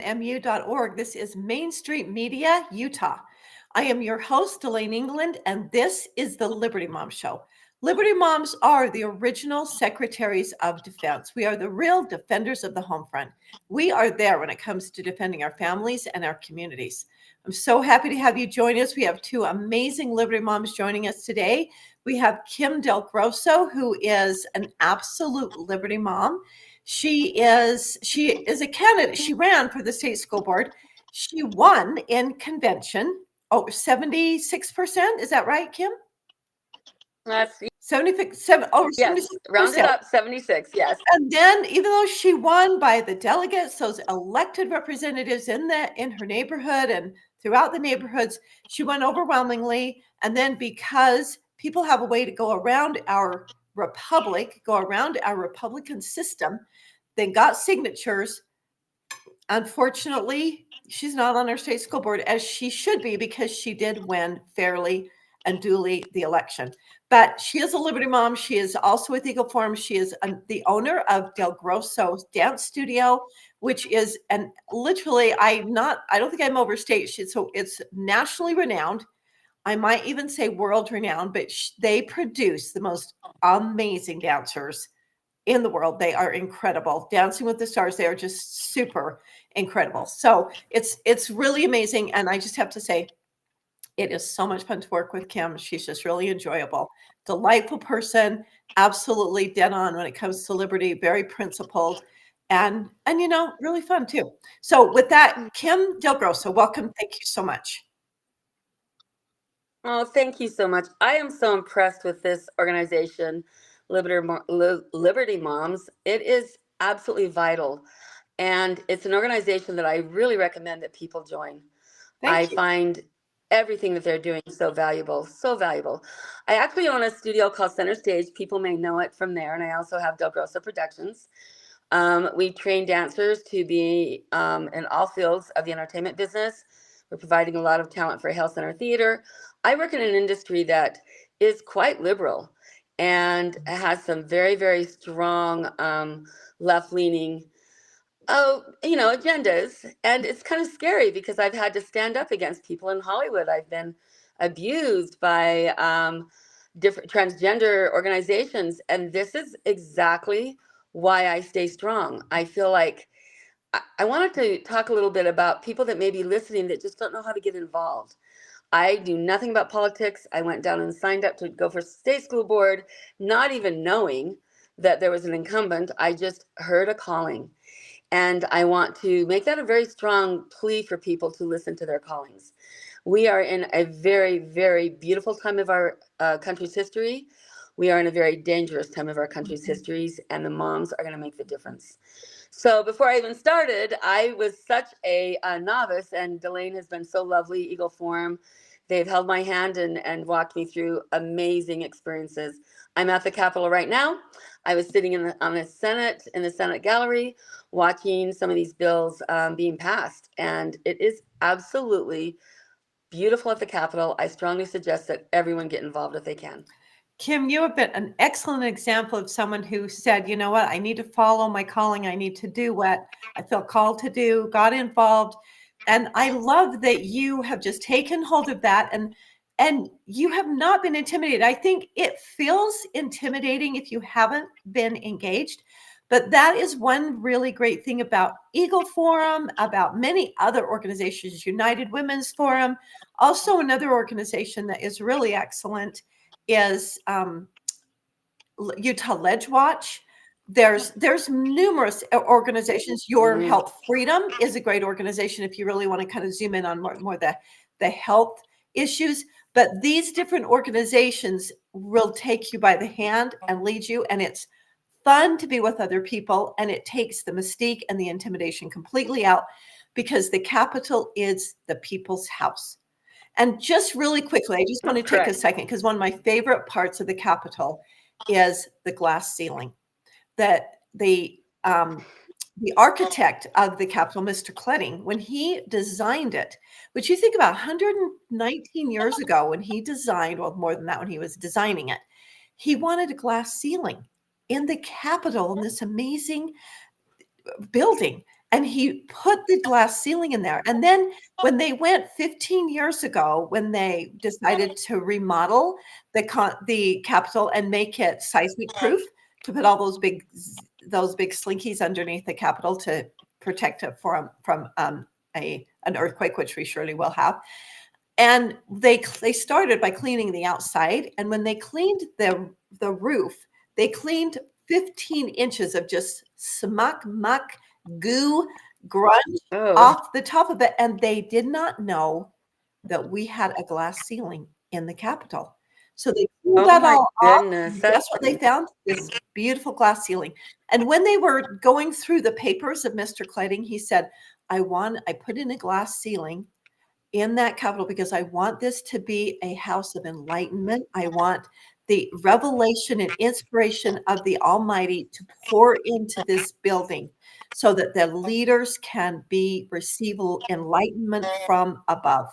KMMU.org. This is Main Street Media, Utah. I am your host, Dalane England, and this is the Liberty Mom Show. Liberty Moms are the original secretaries of defense. We are the real defenders of the home front. We are there when it comes to defending our families and our communities. I'm so happy to have you join us. We have two amazing Liberty Moms joining us today. We have Kim Delgrosso, who is an absolute Liberty Mom. She is a candidate. She ran for the state school board. She won in convention. Oh, 76%. Is that right, Kim? That's 76. yes, rounded up 76. Yes. And then, even though she won by the delegates, those elected representatives in her neighborhood and throughout the neighborhoods, she won overwhelmingly. And then, because people have a way to go around our republic, go around our Republican system, they got signatures. Unfortunately, she's not on our state school board, as she should be, because she did win fairly and duly the election. But she is a Liberty Mom. She is also with Eagle Forum. She is the owner of Delgrosso Dance Studio, which is, and literally, I don't think I'm overstated. So it's nationally renowned. I might even say world renowned, but they produce the most amazing dancers in the world. They are incredible. Dancing with the Stars, they are just super incredible. So it's really amazing. And I just have to say, it is so much fun to work with Kim. She's just really enjoyable, delightful person, absolutely dead on when it comes to liberty, very principled, and really fun too. So with that, Kim Delgrosso, welcome. Thank you so much. Oh, thank you so much. I am so impressed with this organization, Liberty Moms. It is absolutely vital. And it's an organization that I really recommend that people join. I find everything that they're doing so valuable, so valuable. I actually own a studio called Center Stage. People may know it from there. And I also have Delgrosso Productions. We train dancers to be in all fields of the entertainment business. We're providing a lot of talent for Health Center Theater. I work in an industry that is quite liberal and has some very, very strong left-leaning agendas. And it's kind of scary because I've had to stand up against people in Hollywood. I've been abused by different transgender organizations. And this is exactly why I stay strong. I feel like I wanted to talk a little bit about people that may be listening that just don't know how to get involved. I do nothing about politics. I went down and signed up to go for state school board, not even knowing that there was an incumbent. I just heard a calling. And I want to make that a very strong plea for people to listen to their callings. We are in a very, very beautiful time of our country's history. We are in a very dangerous time of our country's histories, and the moms are going to make the difference. So before I even started, I was such a novice, and Dalane has been so lovely, Eagle Forum. They've held my hand and walked me through amazing experiences. I'm at the Capitol right now. I was sitting in the Senate gallery, watching some of these bills being passed, and it is absolutely beautiful at the Capitol. I strongly suggest that everyone get involved if they can. Kim, you have been an excellent example of someone who said, you know what, I need to follow my calling. I need to do what I feel called to do, got involved. And I love that you have just taken hold of that and you have not been intimidated. I think it feels intimidating if you haven't been engaged. But that is one really great thing about Eagle Forum, about many other organizations, United Women's Forum, also another organization that is really excellent is Utah Ledge Watch. There's numerous organizations. Your Health Freedom is a great organization if you really want to kind of zoom in on more the health issues. But these different organizations will take you by the hand and lead you, and it's fun to be with other people, and it takes the mystique and the intimidation completely out because the Capitol is the people's house. And just really quickly, I just want to take a second because one of my favorite parts of the Capitol is the glass ceiling. That the architect of the Capitol, Mr. Cletting, when he designed it, which you think about 119 years ago when he designed, well, more than that, when he was designing it, he wanted a glass ceiling in the Capitol in this amazing building. And he put the glass ceiling in there. And then when they went 15 years ago, when they decided to remodel the Capitol and make it seismic proof, to put all those big slinkies underneath the Capitol to protect it from an earthquake, which we surely will have. And they started by cleaning the outside. And when they cleaned the roof, they cleaned 15 inches of just muck, goo, grunge off the top of it. And they did not know that we had a glass ceiling in the Capitol. So they pulled that all off. Guess what they found? This beautiful glass ceiling. And when they were going through the papers of Mr. Kledding, he said, I put in a glass ceiling in that Capitol because I want this to be a house of enlightenment. I want the revelation and inspiration of the Almighty to pour into this building so that the leaders can receive enlightenment from above.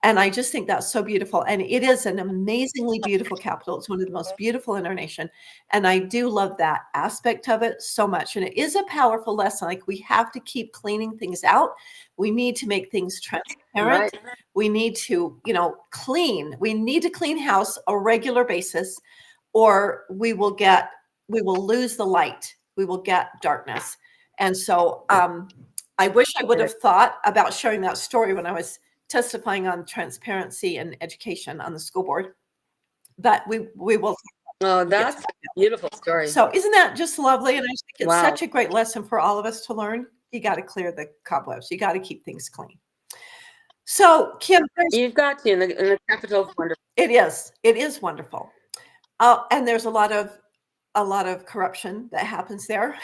And I just think that's so beautiful. And it is an amazingly beautiful Capitol. It's one of the most beautiful in our nation. And I do love that aspect of it so much. And it is a powerful lesson. Like, we have to keep cleaning things out. We need to make things transparent. Right. We need to, clean. We need to clean house on a regular basis, or we will lose the light. We will get darkness. And so I wish I would have thought about sharing that story when I was testifying on transparency and education on the school board, but we will. Oh, that's a beautiful story. So isn't that just lovely? And I think it's such a great lesson for all of us to learn. You got to clear the cobwebs. You got to keep things clean. So Kim, you've got to, in the Capitol is wonderful. It is wonderful. And there's a lot of corruption that happens there.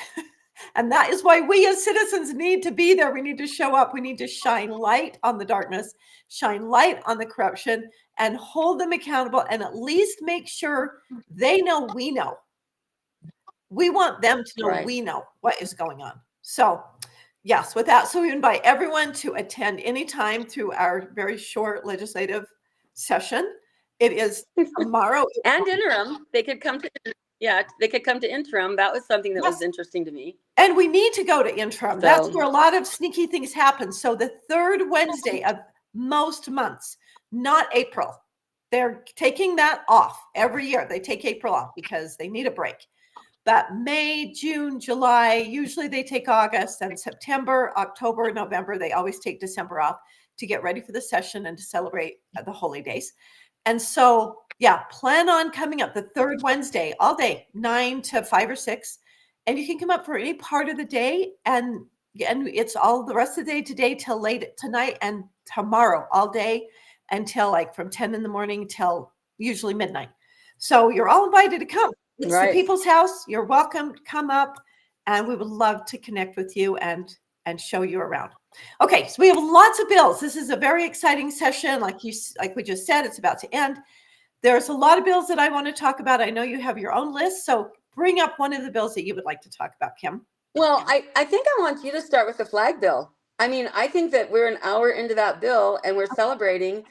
And that is why we as citizens need to be there. We need to show up. We need to shine light on the darkness, shine light on the corruption, and hold them accountable, and at least make sure they know we know. We want them to know we know what is going on. So yes, with that, so we invite everyone to attend anytime through our very short legislative session. It is tomorrow. And interim. They could come to interim. That was something that was interesting to me. And we need to go to interim. So, that's where a lot of sneaky things happen. So the third Wednesday of most months, not April. They're taking that off every year. They take April off because they need a break. But May, June, July, usually they take August, and September, October, November, they always take December off to get ready for the session and to celebrate the holy days. And so, plan on coming up the third Wednesday all day, 9 to 5 or 6. And you can come up for any part of the day. And it's all the rest of the day today till late tonight, and tomorrow all day until from 10 in the morning till usually midnight. So you're all invited to come. It's the people's house. You're welcome to come up, and we would love to connect with you and show you around. Okay, so we have lots of bills. This is a very exciting session. Like we just said, it's about to end. There's a lot of bills that I want to talk about. I know you have your own list, so bring up one of the bills that you would like to talk about, Kim. Well, I think I want you to start with the flag bill. I mean, I think that we're an hour into that bill and we're celebrating,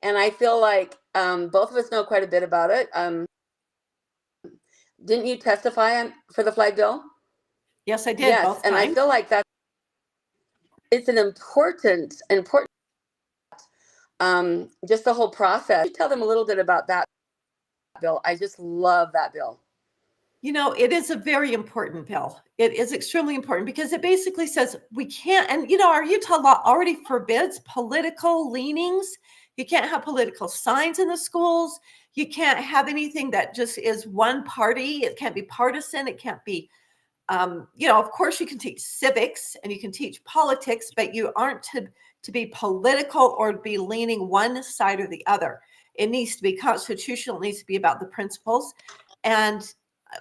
and I feel like both of us know quite a bit about it. Didn't you testify for the flag bill? Yes, I did. Yes, both and times. I feel like it's an important just the whole process. Tell them a little bit about that bill. I just love that bill. It is a very important bill. It is extremely important because it basically says we can't, and our Utah law already forbids political leanings. You can't have political signs in the schools. You can't have anything that just is one party. It can't be partisan. It can't be, of course you can teach civics and you can teach politics, but you aren't to be political or to be leaning one side or the other. It needs to be constitutional. It needs to be about the principles. And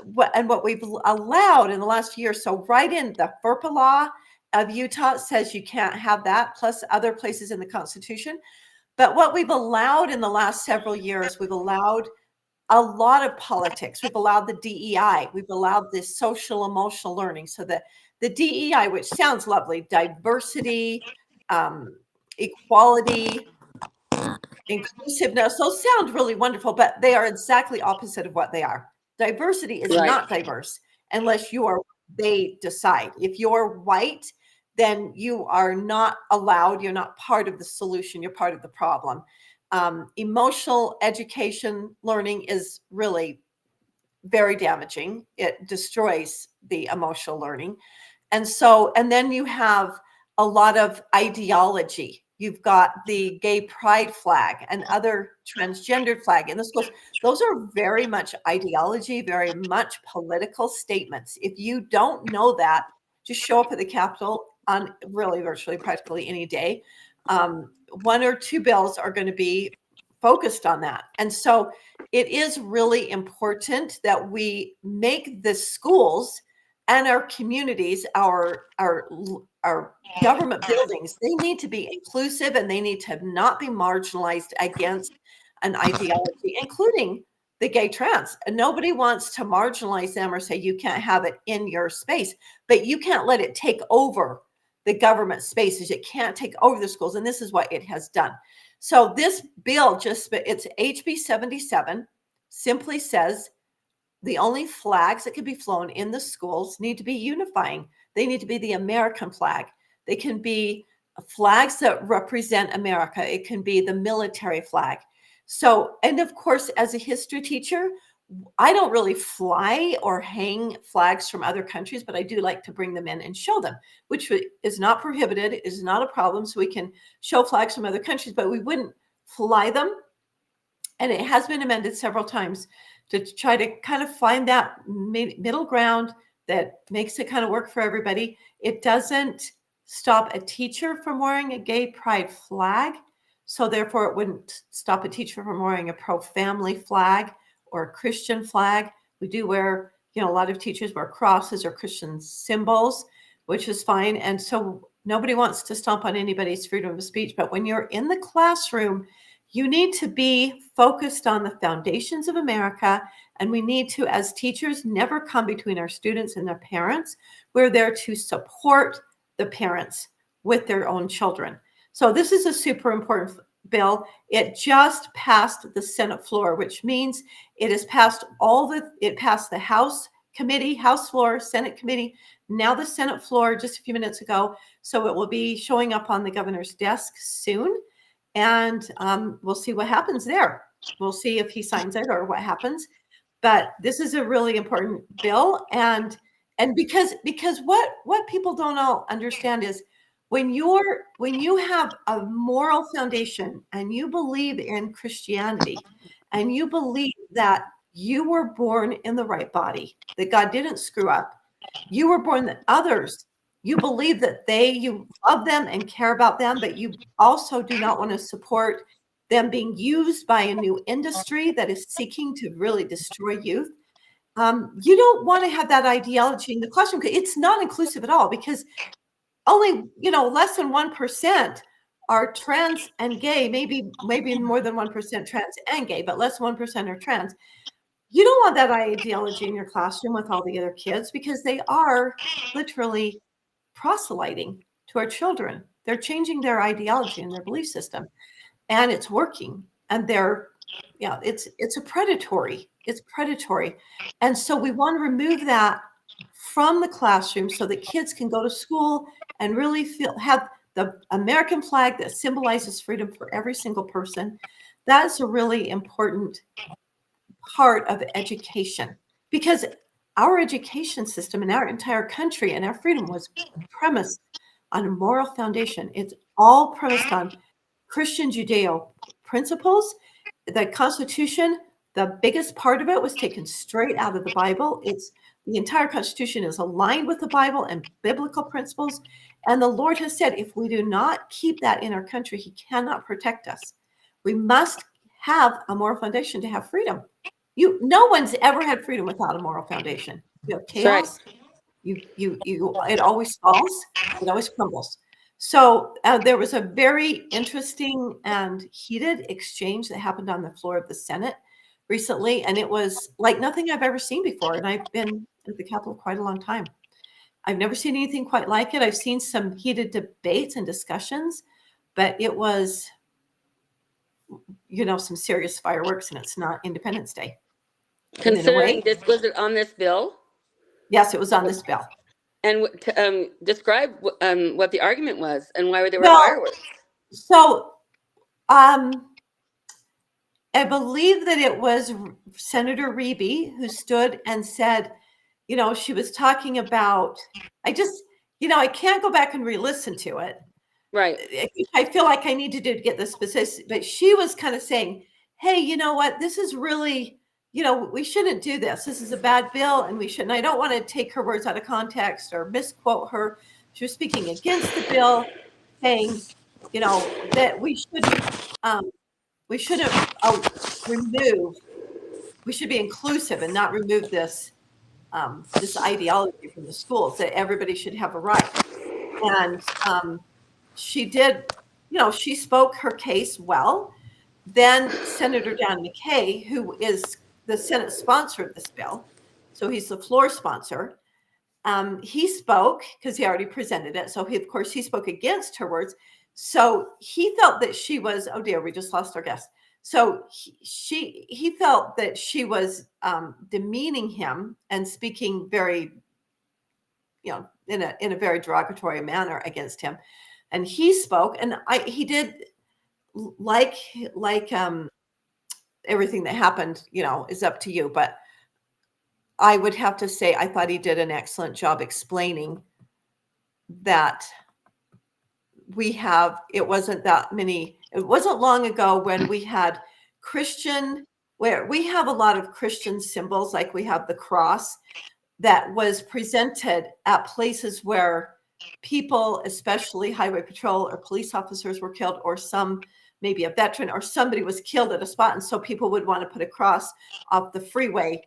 what we've allowed in the last year, so right in the FERPA law of Utah says you can't have that, plus other places in the Constitution. But what we've allowed in the last several years, we've allowed a lot of politics. We've allowed the DEI. We've allowed this social emotional learning. So the DEI, which sounds lovely, diversity, equality, inclusiveness, those sound really wonderful, but they are exactly opposite of what they are. Diversity is not diverse unless they decide. If you're white, then you are not allowed. You're not part of the solution. You're part of the problem. Emotional education learning is really very damaging. It destroys the emotional learning. And then you have a lot of ideology. You've got the gay pride flag and other transgendered flag in the schools. Those are very much ideology, very much political statements. If you don't know that, just show up at the Capitol on really virtually practically any day. One or two bills are going to be focused on that. And so it is really important that we make the schools and our communities, our government buildings, they need to be inclusive and they need to not be marginalized against an ideology, including the gay trans. And nobody wants to marginalize them or say you can't have it in your space, but you can't let it take over the government spaces. It can't take over the schools. And this is what it has done. So this bill it's HB 77, simply says the only flags that can be flown in the schools need to be unifying. They need to be the American flag. They can be flags that represent America. It can be the military flag. So, and of course, as a history teacher, I don't really fly or hang flags from other countries, but I do like to bring them in and show them, which is not prohibited. It is not a problem. So we can show flags from other countries, but we wouldn't fly them. And it has been amended several times to try to kind of find that middle ground that makes it kind of work for everybody. It doesn't stop a teacher from wearing a gay pride flag. So therefore, it wouldn't stop a teacher from wearing a pro-family flag or a Christian flag. We do wear, a lot of teachers wear crosses or Christian symbols, which is fine. And so nobody wants to stomp on anybody's freedom of speech. But when you're in the classroom, you need to be focused on the foundations of America. And we need to, as teachers, never come between our students and their parents. We're there to support the parents with their own children. So this is a super important bill. It just passed the Senate floor, which means it has passed it passed the House committee, House floor, Senate committee, now the Senate floor just a few minutes ago. So it will be showing up on the governor's desk soon. And we'll see what happens there. We'll see if he signs it or what happens. But this is a really important bill. And because what people don't all understand is when you have a moral foundation and you believe in Christianity and you believe that you were born in the right body, that God didn't screw up, you were born that others, you believe that you love them and care about them, but you also do not want to support them being used by a new industry that is seeking to really destroy youth. You don't want to have that ideology in the classroom. It's not inclusive at all because only, less than 1% are trans and gay, maybe more than 1% trans and gay, but less than 1% are trans. You don't want that ideology in your classroom with all the other kids because they are literally proselyting to our children. They're changing their ideology and their belief system, and it's working. And it's predatory. And so we want to remove that from the classroom so that kids can go to school and really have the American flag that symbolizes freedom for every single person. That's a really important part of education because our education system in our entire country and our freedom was premised on a moral foundation. It's all premised on Christian Judeo principles. The Constitution, the biggest part of it was taken straight out of the Bible. The entire Constitution is aligned with the Bible and biblical principles. And the Lord has said, if we do not keep that in our country, he cannot protect us. We must have a moral foundation to have freedom. No one's ever had freedom without a moral foundation. You have chaos. Right. It always falls. It always crumbles. So there was a very interesting and heated exchange that happened on the floor of the Senate recently, and it was like nothing I've ever seen before. And I've been at the Capitol quite a long time. I've never seen anything quite like it. I've seen some heated debates and discussions, but it was, some serious fireworks, and it's not Independence Day. Considering this was on this bill? Yes, it was on this bill. And describe what the argument was and why there were Well, fireworks. so I believe that it was Senator Reeby who stood and said, you know, she was talking about, I just, you know, I can't go back and re-listen to it. Right. I feel like I need to do to get the specifics, but she was kind of saying, hey, you know what, this is really, you know, we shouldn't do this. This is a bad bill and we shouldn't. I don't want to take her words out of context or misquote her. She was speaking against the bill, saying, you know, that we shouldn't remove, we should be inclusive and not remove this this ideology from the schools, that everybody should have a right. And she did, you know, she spoke her case well. Then Senator Dan McKay, who is the Senate sponsor of this bill, so he's the floor sponsor, he spoke because he already presented it. So he, of course, he spoke against her words. So he felt that she was, oh dear, we just lost our guest. So he felt that she was demeaning him and speaking very, you know, in a very derogatory manner against him. And he spoke, and he did like everything that happened, you know, is up to you. But I would have to say, I thought he did an excellent job explaining that it wasn't long ago when we had where we have a lot of Christian symbols, like we have the cross that was presented at places where people, especially highway patrol or police officers, were killed, or maybe a veteran or somebody was killed at a spot. And so people would want to put a cross off the freeway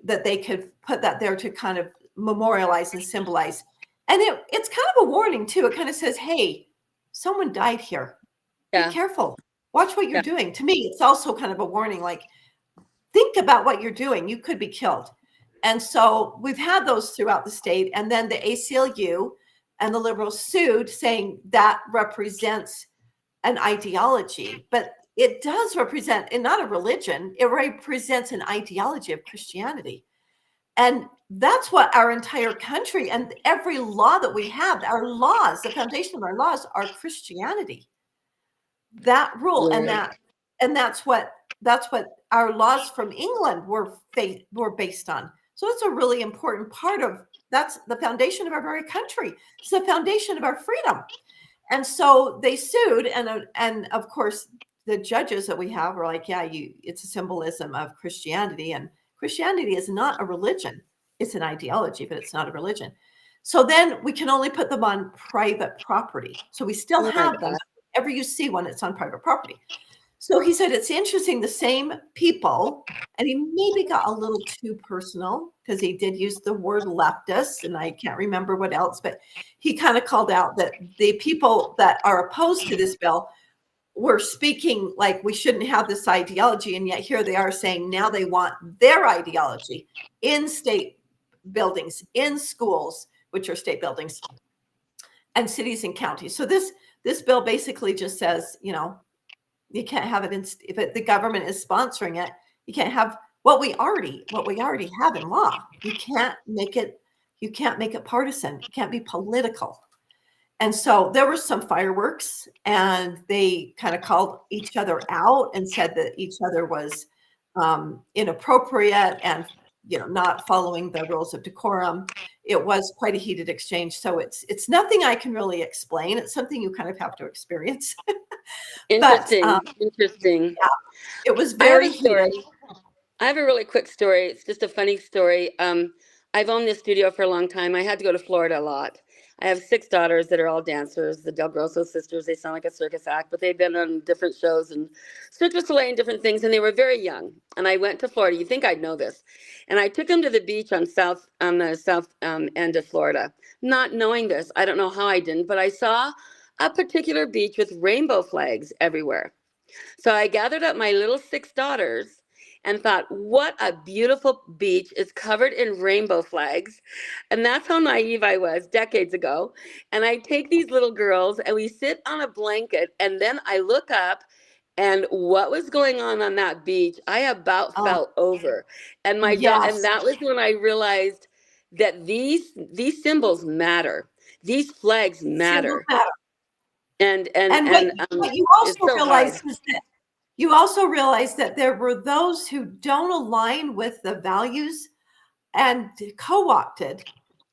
that they could put that there to kind of memorialize and symbolize. And it's kind of a warning too. It kind of says, hey, someone died here. Yeah. Be careful. Watch what you're doing. To me, it's also kind of a warning, like, think about what you're doing. You could be killed. And so we've had those throughout the state. And then the ACLU and the liberals sued, saying that represents an ideology. But it does represent, and not a religion, it represents an ideology of Christianity. And that's what our entire country and every law that we have, our laws, the foundation of our laws are Christianity. That rule, Yeah. and that's what our laws from England were based on. So it's a really important part of, that's the foundation of our very country. It's the foundation of our freedom. And so they sued, and of course the judges that we have were like, yeah, it's a symbolism of Christianity, and Christianity is not a religion. It's an ideology, but it's not a religion. So then we can only put them on private property. So we still have them. Whenever you see one, it's on private property. So he said, it's interesting, the same people, and he maybe got a little too personal because he did use the word leftist, and I can't remember what else, but he kind of called out that the people that are opposed to this bill were speaking like we shouldn't have this ideology, and yet here they are saying now they want their ideology in state buildings, in schools, which are state buildings, and cities and counties. So this bill basically just says, you know, you can't have it if the government is sponsoring it. You can't have what we already have in law. You can't make it partisan. It can't be political. And so there were some fireworks, and they kind of called each other out and said that each other was inappropriate and, you know, not following the rules of decorum. It was quite a heated exchange. So it's nothing I can really explain. It's something you kind of have to experience. Interesting. Yeah, it was very heated. I have a really quick story. It's just a funny story. I've owned this studio for a long time. I had to go to Florida a lot. I have 6 daughters that are all dancers, the Delgrosso sisters. They sound like a circus act, but they've been on different shows and Cirque du Soleil and different things, and they were very young. And I went to Florida. You think I'd know this. And I took them to the beach on the south end of Florida, not knowing this. I don't know how I didn't, but I saw a particular beach with rainbow flags everywhere. So I gathered up my little 6 daughters and thought, what a beautiful beach is covered in rainbow flags. And that's how naive I was decades ago. And I take these little girls and we sit on a blanket, and then I look up, and what was going on that beach, I about fell over. And and that was when I realized that these symbols matter. These flags Symbols matter. matter. And what you it's also so realize hard. is that you also realize that there were those who don't align with the values and co-opted,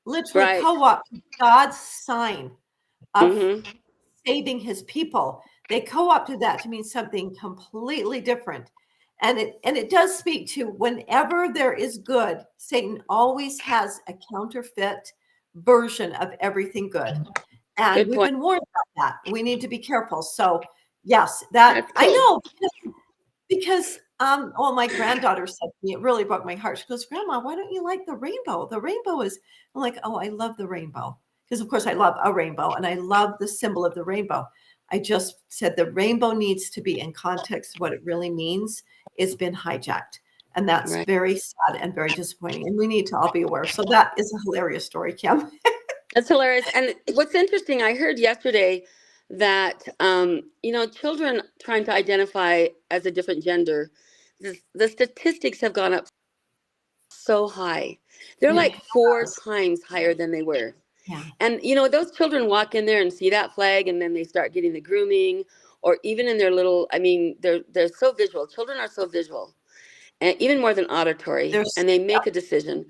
literally Right. co-opted God's sign of Mhm. saving his people. They co-opted that to mean something completely different. And it does speak to whenever there is good, Satan always has a counterfeit version of everything good. And Good we've point. been warned about that. We need to be careful. So yes, that That's I cool. know because well, my granddaughter said to me, it really broke my heart. She goes, Grandma, why don't you like the rainbow? The rainbow is, I'm like, oh, I love the rainbow. Because of course I love a rainbow and I love the symbol of the rainbow. I just said the rainbow needs to be in context of what it really means. It's been hijacked. And that's Right. very sad and very disappointing. And we need to all be aware. So that is a hilarious story, Kim. That's hilarious. And what's interesting, I heard yesterday that children trying to identify as a different gender, the statistics have gone up so high. They're like 4 times higher than they were. Yeah. And those children walk in there and see that flag, and then they start getting the grooming, or even in their little, they're so visual. Children are so visual, and even more than auditory, and they make a decision.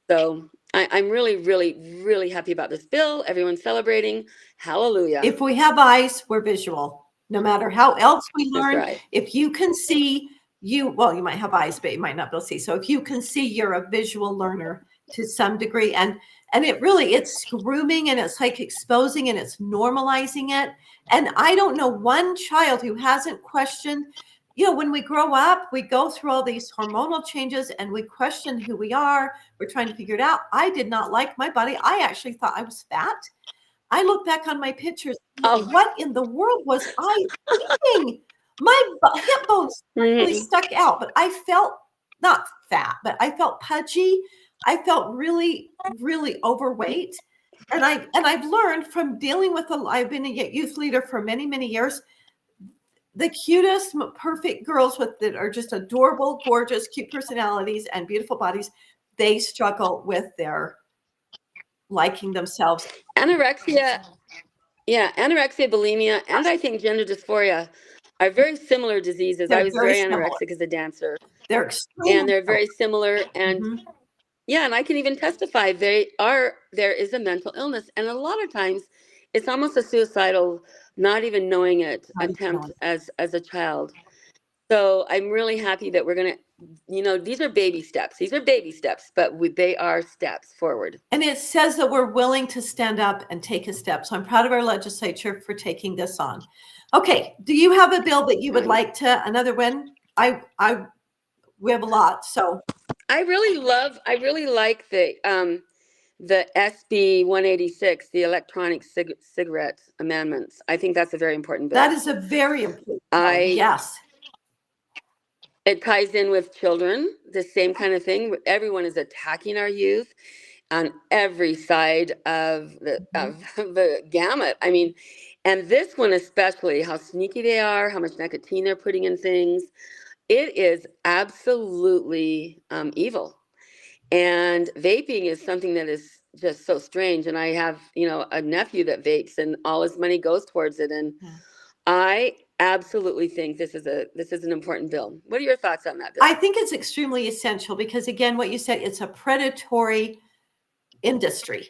So I'm really, really, really happy about this bill. Everyone's celebrating. Hallelujah. If we have eyes, we're visual. No matter how else we learn, That's right. if you can see, you might have eyes, but you might not be able to see. So if you can see, you're a visual learner to some degree. And it's grooming, and it's like exposing, and it's normalizing it. And I don't know one child who hasn't questioned, when we grow up, we go through all these hormonal changes and we question who we are. We're trying to figure it out. I did not like my body. I actually thought I was fat. I look back on my pictures. What in the world was I thinking? My hip bones really stuck out, but I felt not fat, but I felt pudgy. I felt really, really overweight. And I've learned from dealing with I've been a youth leader for many, many years. The cutest, perfect girls that are just adorable, gorgeous, cute personalities and beautiful bodies, they struggle with their liking themselves. Anorexia, bulimia, and I think gender dysphoria are very similar diseases. I was very anorexic as a dancer. They're extremely and they're very similar. And and I can even testify there is a mental illness, and a lot of times it's almost a suicidal, not even knowing it, attempt as a child. So I'm really happy that we're going to, these are baby steps. These are baby steps, but they are steps forward. And it says that we're willing to stand up and take a step. So I'm proud of our legislature for taking this on. Okay. Do you have a bill that you would like to, another one? We have a lot. So I really like the SB 186, the electronic cigarette amendments. I think that's a very important bill. That is a very important bill. Yes. It ties in with children, the same kind of thing. Everyone is attacking our youth on every side of the gamut. I mean, and this one especially, how sneaky they are, how much nicotine they're putting in things. It is absolutely evil. And vaping is something that is just so strange. And I have, a nephew that vapes, and all his money goes towards it. And I absolutely think this is an important bill. What are your thoughts on that bill? I think it's extremely essential because, again, what you said, it's a predatory industry.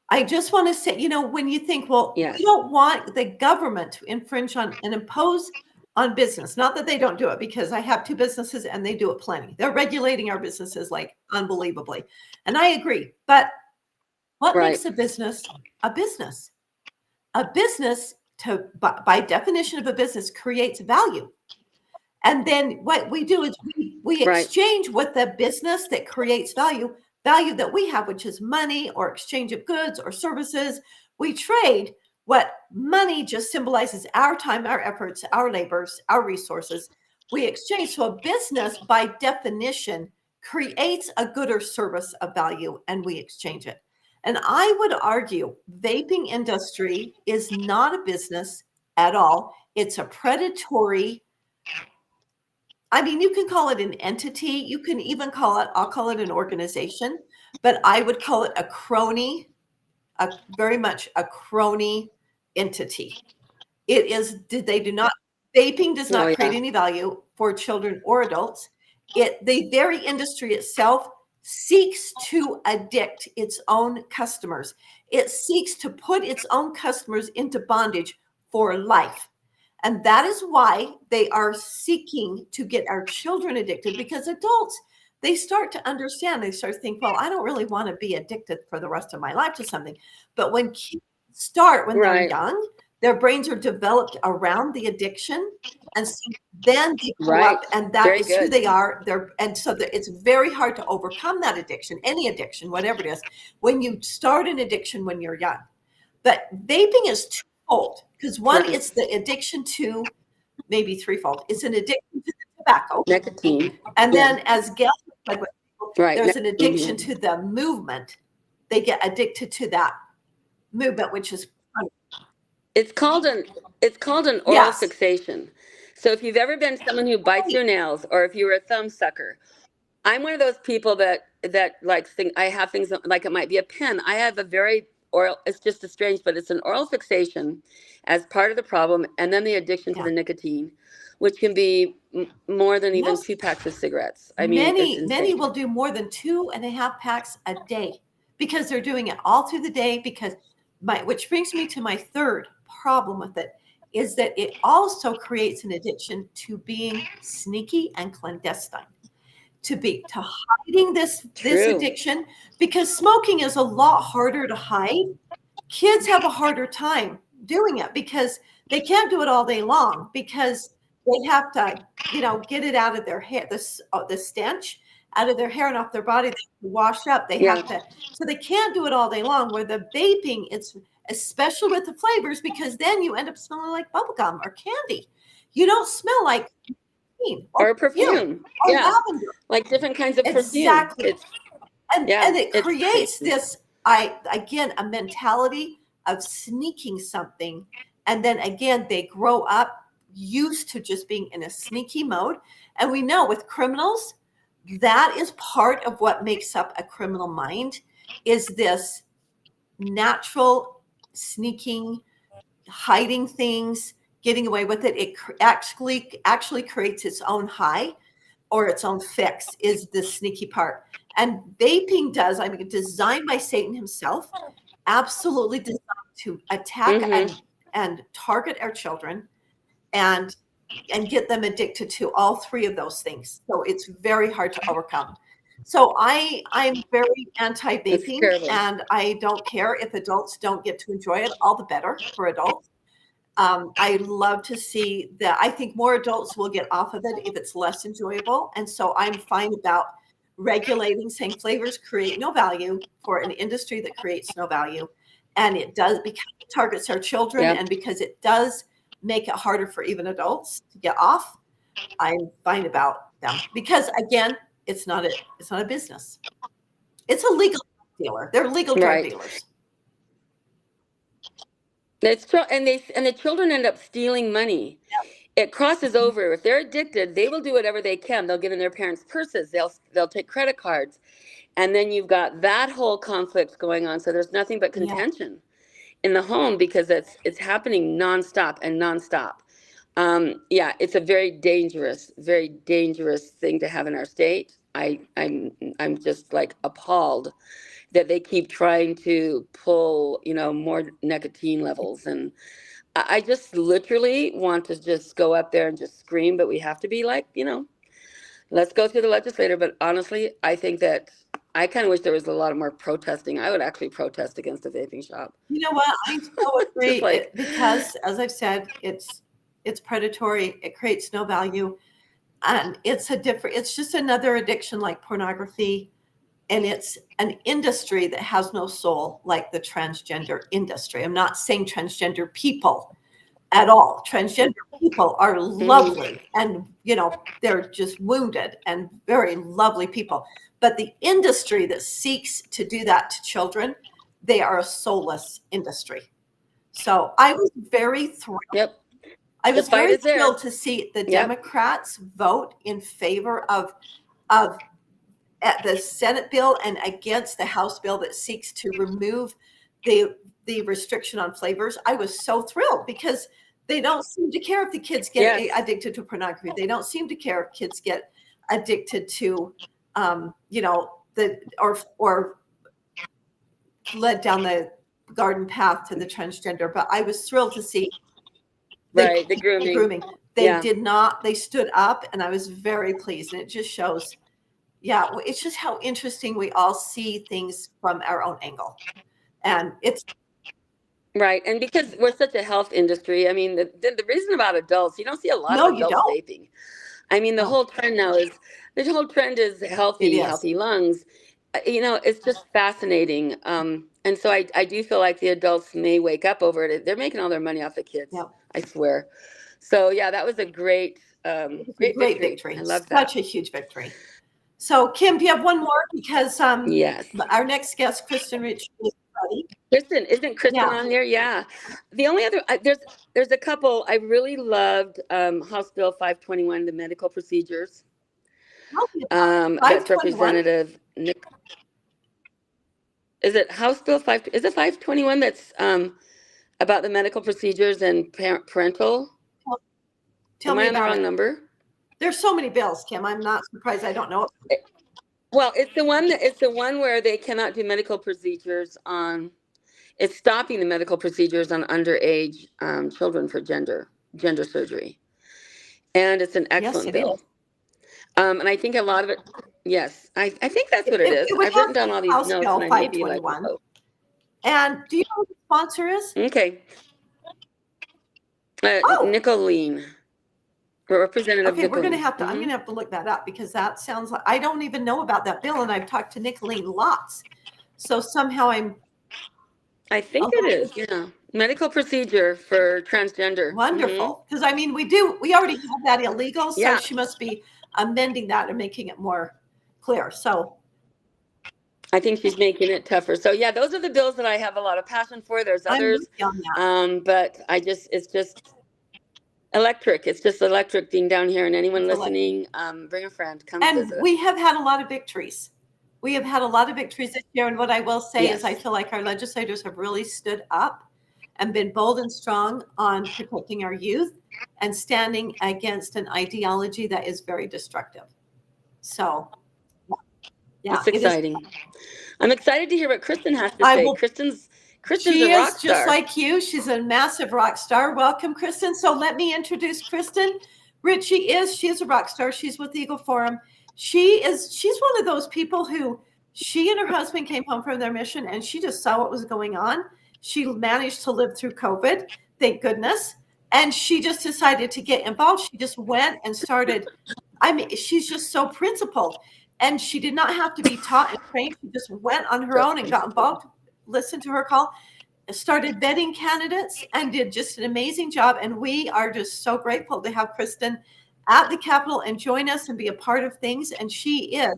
I just want to say, when you think, well, you don't want the government to infringe on and impose on business. Not that they don't do it, because I have 2 businesses and they do it plenty. They're regulating our businesses like unbelievably. And I agree. But what makes a business a business? A business, by definition of a business, creates value. And then what we do is we exchange with the business that creates value that we have, which is money or exchange of goods or services. We trade what money just symbolizes: our time, our efforts, our labors, our resources. We exchange. So a business, by definition, creates a good or service of value, and we exchange it. And I would argue vaping industry is not a business at all. It's a predatory. I mean, you can call it an entity. You can even I'll call it an organization. but I would call it a crony, very much a crony entity. It is, they do not, vaping does not create any value for children or adults. The very industry itself seeks to addict its own customers. It seeks to put its own customers into bondage for life. And that is why they are seeking to get our children addicted, because adults, they start to understand, they start to think, well, I don't really want to be addicted for the rest of my life to something. But when kids start, when they're young, their brains are developed around the addiction. And so then they grow up, and that is who they are. And so it's very hard to overcome that addiction, any addiction, whatever it is, when you start an addiction when you're young. But vaping is twofold, because one, it's the addiction to, maybe threefold. It's an addiction to the tobacco, nicotine, and then, as Gail said, there's an addiction to the movement. They get addicted to that movement, which is it's called an oral fixation. So if you've ever been someone who bites your nails, or if you were a thumb sucker, I'm one of those people that like think I have things like it might be a pen. I have a very oral, it's just a strange, but it's an oral fixation as part of the problem, and then the addiction to the nicotine, which can be more than even 2 packs of cigarettes. I mean, many will do more than 2.5 packs a day, because they're doing it all through the day. Because which brings me to my third problem with it, is that it also creates an addiction to being sneaky and clandestine, to hiding this addiction, because smoking is a lot harder to hide. Kids have a harder time doing it because they can't do it all day long, because they have to, get it out of their hair, the stench out of their hair and off their body. They wash up. They have to, so they can't do it all day long. Where the vaping, it's especially with the flavors, because then you end up smelling like bubblegum or candy. You don't smell like or perfume, or lavender, like different kinds of perfume. Exactly. And it creates this, again, a mentality of sneaking something. And then again, they grow up used to just being in a sneaky mode. And we know with criminals, that is part of what makes up a criminal mind, is this natural sneaking, hiding things, getting away with it. It actually creates its own high or its own fix, is the sneaky part. And vaping does, designed by Satan himself, absolutely designed to attack and target our children and get them addicted to all three of those things. So it's very hard to overcome. So I'm very anti-vaping, and I don't care if adults don't get to enjoy it. All the better for adults. I love to see that. I think more adults will get off of it if it's less enjoyable. And so I'm fine about regulating, saying flavors create no value for an industry that creates no value. And it does, because it targets our children, and because it does make it harder for even adults to get off. I'm fine about them, because again, it's not a business. It's a legal dealer. They're legal drug dealers. That's true, and the children end up stealing money. It crosses over. If they're addicted, they will do whatever they can. They'll get in their parents' purses. They'll take credit cards, and then you've got that whole conflict going on. So there's nothing but contention in the home, because it's happening nonstop. It's a very dangerous thing to have in our state. I'm just like appalled that they keep trying to pull, more nicotine levels. And I just literally want to just go up there and just scream, but we have to be like, let's go through the legislator. But honestly, I think that I kind of wish there was a lot more protesting. I would actually protest against a vaping shop. You know what? I so agree, because as I've said, it's predatory. It creates no value. And it's just another addiction like pornography. And it's an industry that has no soul, like the transgender industry. I'm not saying transgender people at all. Transgender people are lovely, and they're just wounded and very lovely people. But the industry that seeks to do that to children, they are a soulless industry. So I was very thrilled. I was very thrilled to see the Democrats vote in favor of at the Senate bill and against the House bill that seeks to remove the restriction on flavors, I was so thrilled because they don't seem to care if the kids get addicted to pornography. They don't seem to care if kids get addicted to, or led down the garden path to the transgender. But I was thrilled to see the grooming. They did not. They stood up, and I was very pleased. And it just shows, it's just how interesting we all see things from our own angle, and it's right. And because we're such a health industry, I mean, the reason about adults, you don't see a lot of adults vaping. I mean, the whole trend now is healthy lungs. It's just fascinating. And so I do feel like the adults may wake up over it. They're making all their money off the kids. I swear. So that was a great victory. I love that. Such a huge victory. So Kim, do you have one more? Because yes, our next guest, Kristin, Richie, is ready. Kristin, isn't Kristin on there? Yeah. The only other there's a couple I really loved. House Bill 521, the medical procedures. That's Representative Nick. Is it House Bill 5? Is it 521 that's about the medical procedures and parental? Tell me on the wrong number? There's so many bills, Kim. I'm not surprised. I don't know. Well, it's the one where they cannot do medical procedures on. It's stopping the medical procedures on underage children for gender surgery, and it's an excellent bill. And I think a lot of it. Yes, I think that's what it is. I've written down all these notes, and I may be like, oh. And do you know who the sponsor is? Okay. Nicolene. Representative. Okay, we're going to have to. I'm going to have to look that up because that sounds like I don't even know about that bill, and I've talked to Nicolene lots. So somehow I think it is. Yeah, medical procedure for transgender. Wonderful, because I mean we already have that illegal, so she must be amending that and making it more clear. So I think she's making it tougher. So those are the bills that I have a lot of passion for. There's others, but it's just electric. It's just electric being down here, and anyone listening, bring a friend, come visit. And we have had a lot of victories. We have had a lot of victories this year, and what I will say is I feel like our legislators have really stood up and been bold and strong on protecting our youth and standing against an ideology that is very destructive. So, it's exciting. I'm excited to hear what Kristin has to say. Kristin's a rock star. She is just like you. She's a massive rock star. Welcome, Kristin. So let me introduce Kristin. Richie is a rock star. She's with Eagle Forum. She's one of those people who she and her husband came home from their mission and she just saw what was going on. She managed to live through COVID, thank goodness. And she just decided to get involved. She just went and started. I mean, she's just so principled. And she did not have to be taught and trained. She just went on her own and got involved, listened to her call, started vetting candidates, and did just an amazing job. And we are just so grateful to have Kristin at the Capitol and join us and be a part of things. And she is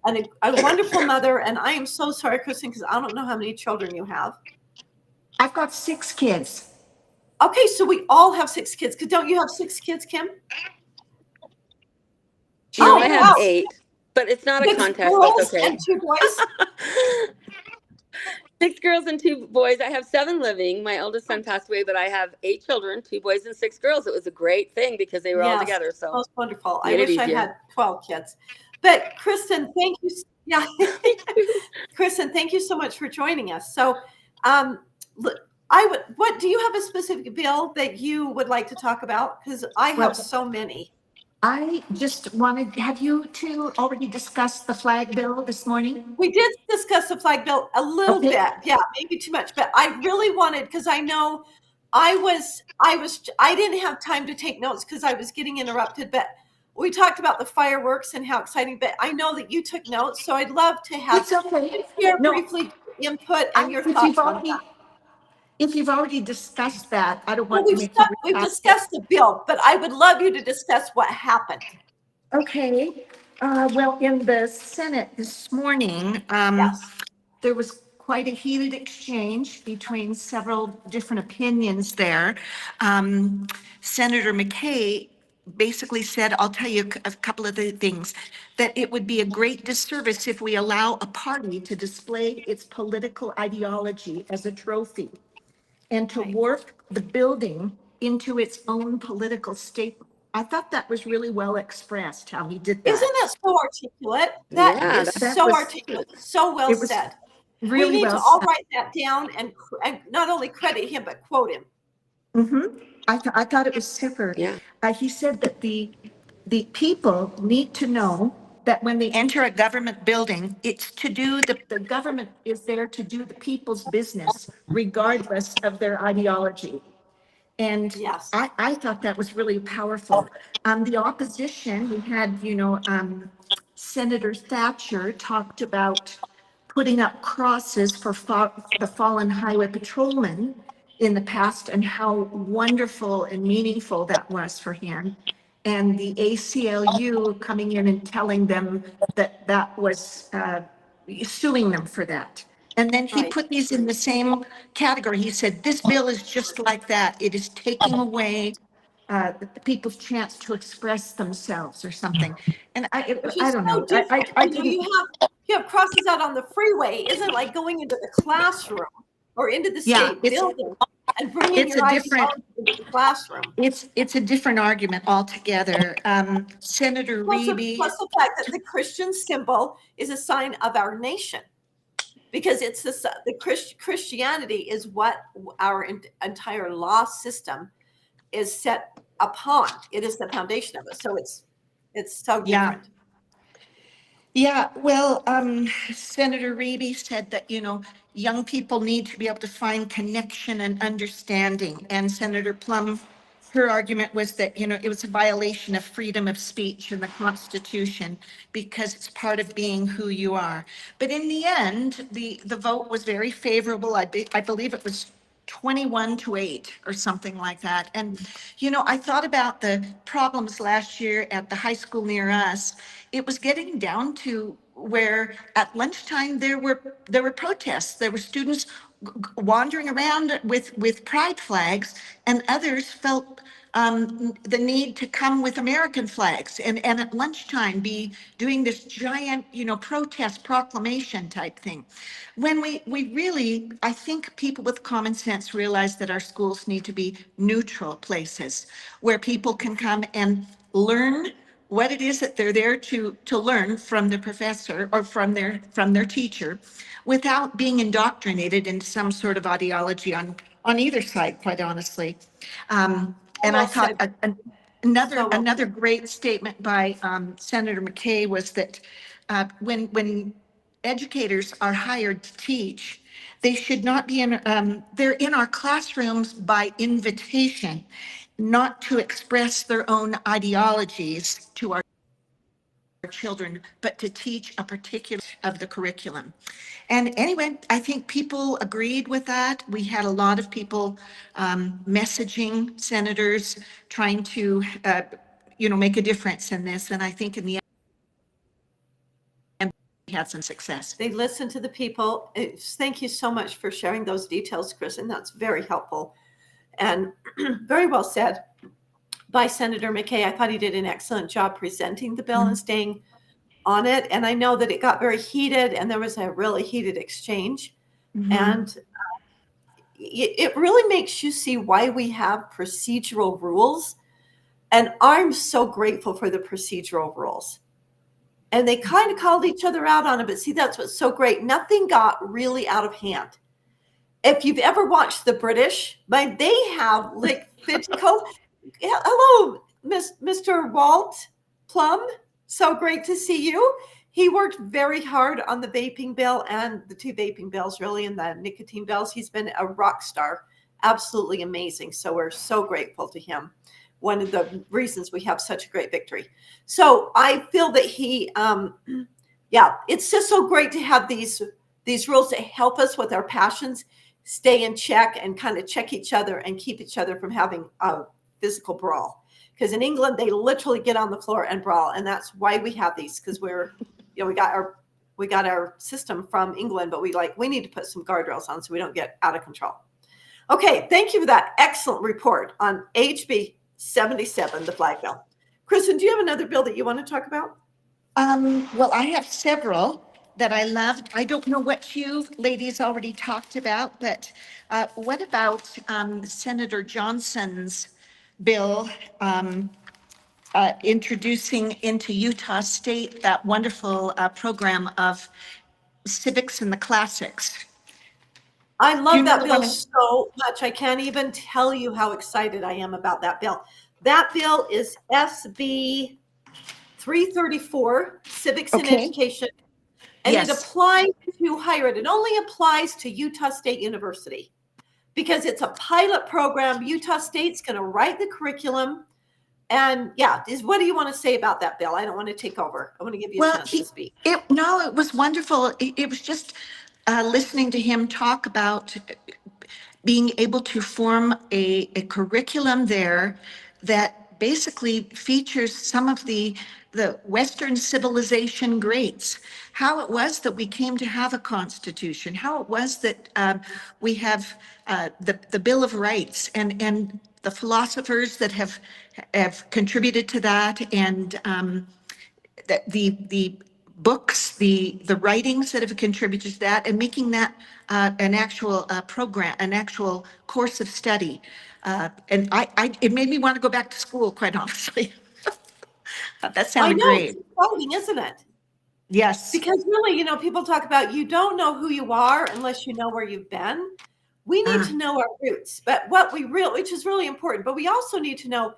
a wonderful mother. And I am so sorry, Kristin, because I don't know how many children you have. I've got 6 kids. Okay, so we all have 6 kids. Don't you have 6 kids, Kim? I have 8. But it's not a contest. That's okay. And 2 boys. 6 girls and 2 boys. I have 7 living. My eldest son passed away, but I have 8 children, 2 boys and 6 girls. It was a great thing because they were all together. So most wonderful. I wish I had 12 kids. But Kristin, thank you. Yeah, Kristin, thank you so much for joining us. So, what do you have a specific bill that you would like to talk about? Because I have so many. I just wanted, have you two already discussed the flag bill this morning? We did discuss the flag bill a little bit. Yeah, maybe too much. But I really wanted, because I know I didn't have time to take notes because I was getting interrupted. But we talked about the fireworks and how exciting. But I know that you took notes. So I'd love to have briefly input and your thoughts on that. If you've already discussed that, I don't want to make we've discussed the bill, but I would love you to discuss what happened. Okay. Well, in the Senate this morning, there was quite a heated exchange between several different opinions there. Senator McKay basically said, I'll tell you a couple of the things, that it would be a great disservice if we allow a party to display its political ideology as a trophy and to Right. warp the building into its own political statement. I thought that was really well expressed, how he did that. Isn't that so articulate? That Yeah, is that so was- articulate, so well it was said. We really need well to all said. write that down and not only credit him, but quote him. I thought it was super. Yeah. He said that the people need to know that when they enter a government building, it's to do, the government is there to do the people's business regardless of their ideology. And Yes. I thought that was really powerful. The opposition, we had, Senator Thatcher talked about putting up crosses for the fallen highway patrolmen in the past and how wonderful and meaningful that was for him. And the ACLU coming in and telling them that that was suing them for that. And then he Right. put these in the same category. He said, this bill is just like that. It is taking away the people's chance to express themselves or something. And Which I is don't so know. different. I You know, didn't, you have crosses out on the freeway. Isn't like going into the classroom or into the Yeah, state it's- building and bringing it's your a different- ideology into the classroom. it's a different argument altogether. Senator Plus Reeby. the fact that the Christian symbol is a sign of our nation, because it's Christianity is what our entire law system is set upon. It is the foundation of it. So it's so Yeah. different. Yeah, well, Senator Reeby said that, young people need to be able to find connection and understanding. And Senator Plum, her argument was that, it was a violation of freedom of speech in the Constitution because it's part of being who you are. But in the end, the vote was very favorable. I believe it was 21-8 or something like that. And, I thought about the problems last year at the high school near us. It was getting down to where at lunchtime there were protests. There were students wandering around with pride flags, and others felt the need to come with American flags and at lunchtime be doing this giant, protest proclamation type thing. When we really, I think people with common sense realize that our schools need to be neutral places where people can come and learn what it is that they're there to learn from the professor or from their teacher without being indoctrinated into some sort of ideology on either side, quite honestly. And I Well thought said. another great statement by Senator McKay was that when educators are hired to teach, they should not be they're in our classrooms by invitation, not to express their own ideologies to our children, but to teach a particular of the curriculum. And anyway, I think people agreed with that. We had a lot of people messaging senators, trying to, make a difference in this. And I think in the end, we had some success. They listen to the people. Thank you so much for sharing those details, Kristin. That's very helpful and very well said by Senator McKay. I thought he did an excellent job presenting the bill and staying on it. And I know that it got very heated and there was a really heated exchange. And it really makes you see why we have procedural rules. And I'm so grateful for the procedural rules. And they kind of called each other out on it, but see, that's what's so great. Nothing got really out of hand. If you've ever watched the British, they have like hello, Mr. Walt Plum. So great to see you. He worked very hard on the vaping bill and the two vaping bills, really, and the nicotine bills. He's been a rock star, absolutely amazing. So we're so grateful to him. One of the reasons we have such a great victory. So I feel that it's just so great to have these rules that help us with our passions stay in check and kind of check each other and keep each other from having a physical brawl. Because in England, they literally get on the floor and brawl. And that's why we have these, because we got our system from England, but we need to put some guardrails on so we don't get out of control. Okay, thank you for that excellent report on HB 77, the flag bill. Kristin, do you have another bill that you want to talk about? Well, I have several that I loved. I don't know what you ladies already talked about, but what about Senator Johnson's bill introducing into Utah State that wonderful program of civics and the classics? I Do you love know that the bill one? so much. I can't even tell you how excited I am about that bill. That bill is SB 334, Civics and Okay. Education, and it Yes. applies to higher ed. It only applies to Utah State University because it's a pilot program. Utah State's going to write the curriculum. And yeah, what do you want to say about that bill? I don't want to take over. I want to give you a Well, chance to speak. it was wonderful. It was just listening to him talk about being able to form a curriculum there that basically features some of the Western civilization greats, how it was that we came to have a constitution, how it was that we have the Bill of Rights and the philosophers that have contributed to that, and the books, the writings that have contributed to that, and making that an actual program, an actual course of study. And it made me want to go back to school, quite honestly. That I sounded know, it's great. exciting, isn't it? Yes. Because really, people talk about you don't know who you are unless you know where you've been. We need to know our roots, but which is really important, but we also need to know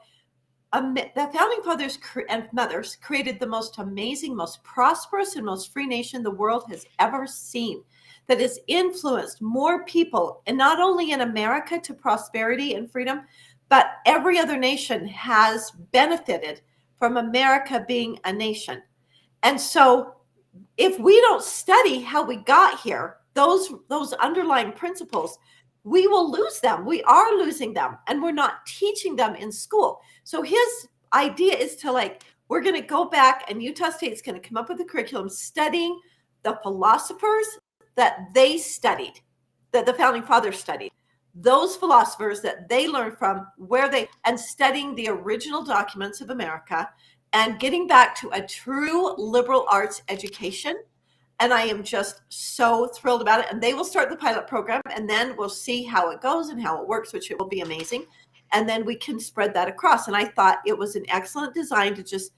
the founding fathers and mothers created the most amazing, most prosperous, and most free nation the world has ever seen, that has influenced more people, and not only in America to prosperity and freedom, but every other nation has benefited from America being a nation. And so if we don't study how we got here, those underlying principles, we will lose them. We are losing them, and we're not teaching them in school. So his idea is to we're going to go back, and Utah State's going to come up with a curriculum studying the philosophers that they studied, that the founding fathers studied, those philosophers that they learned from, and studying the original documents of America, and getting back to a true liberal arts education. And I am just so thrilled about it. And they will start the pilot program, and then we'll see how it goes and how it works, which it will be amazing. And then we can spread that across. And I thought it was an excellent design to just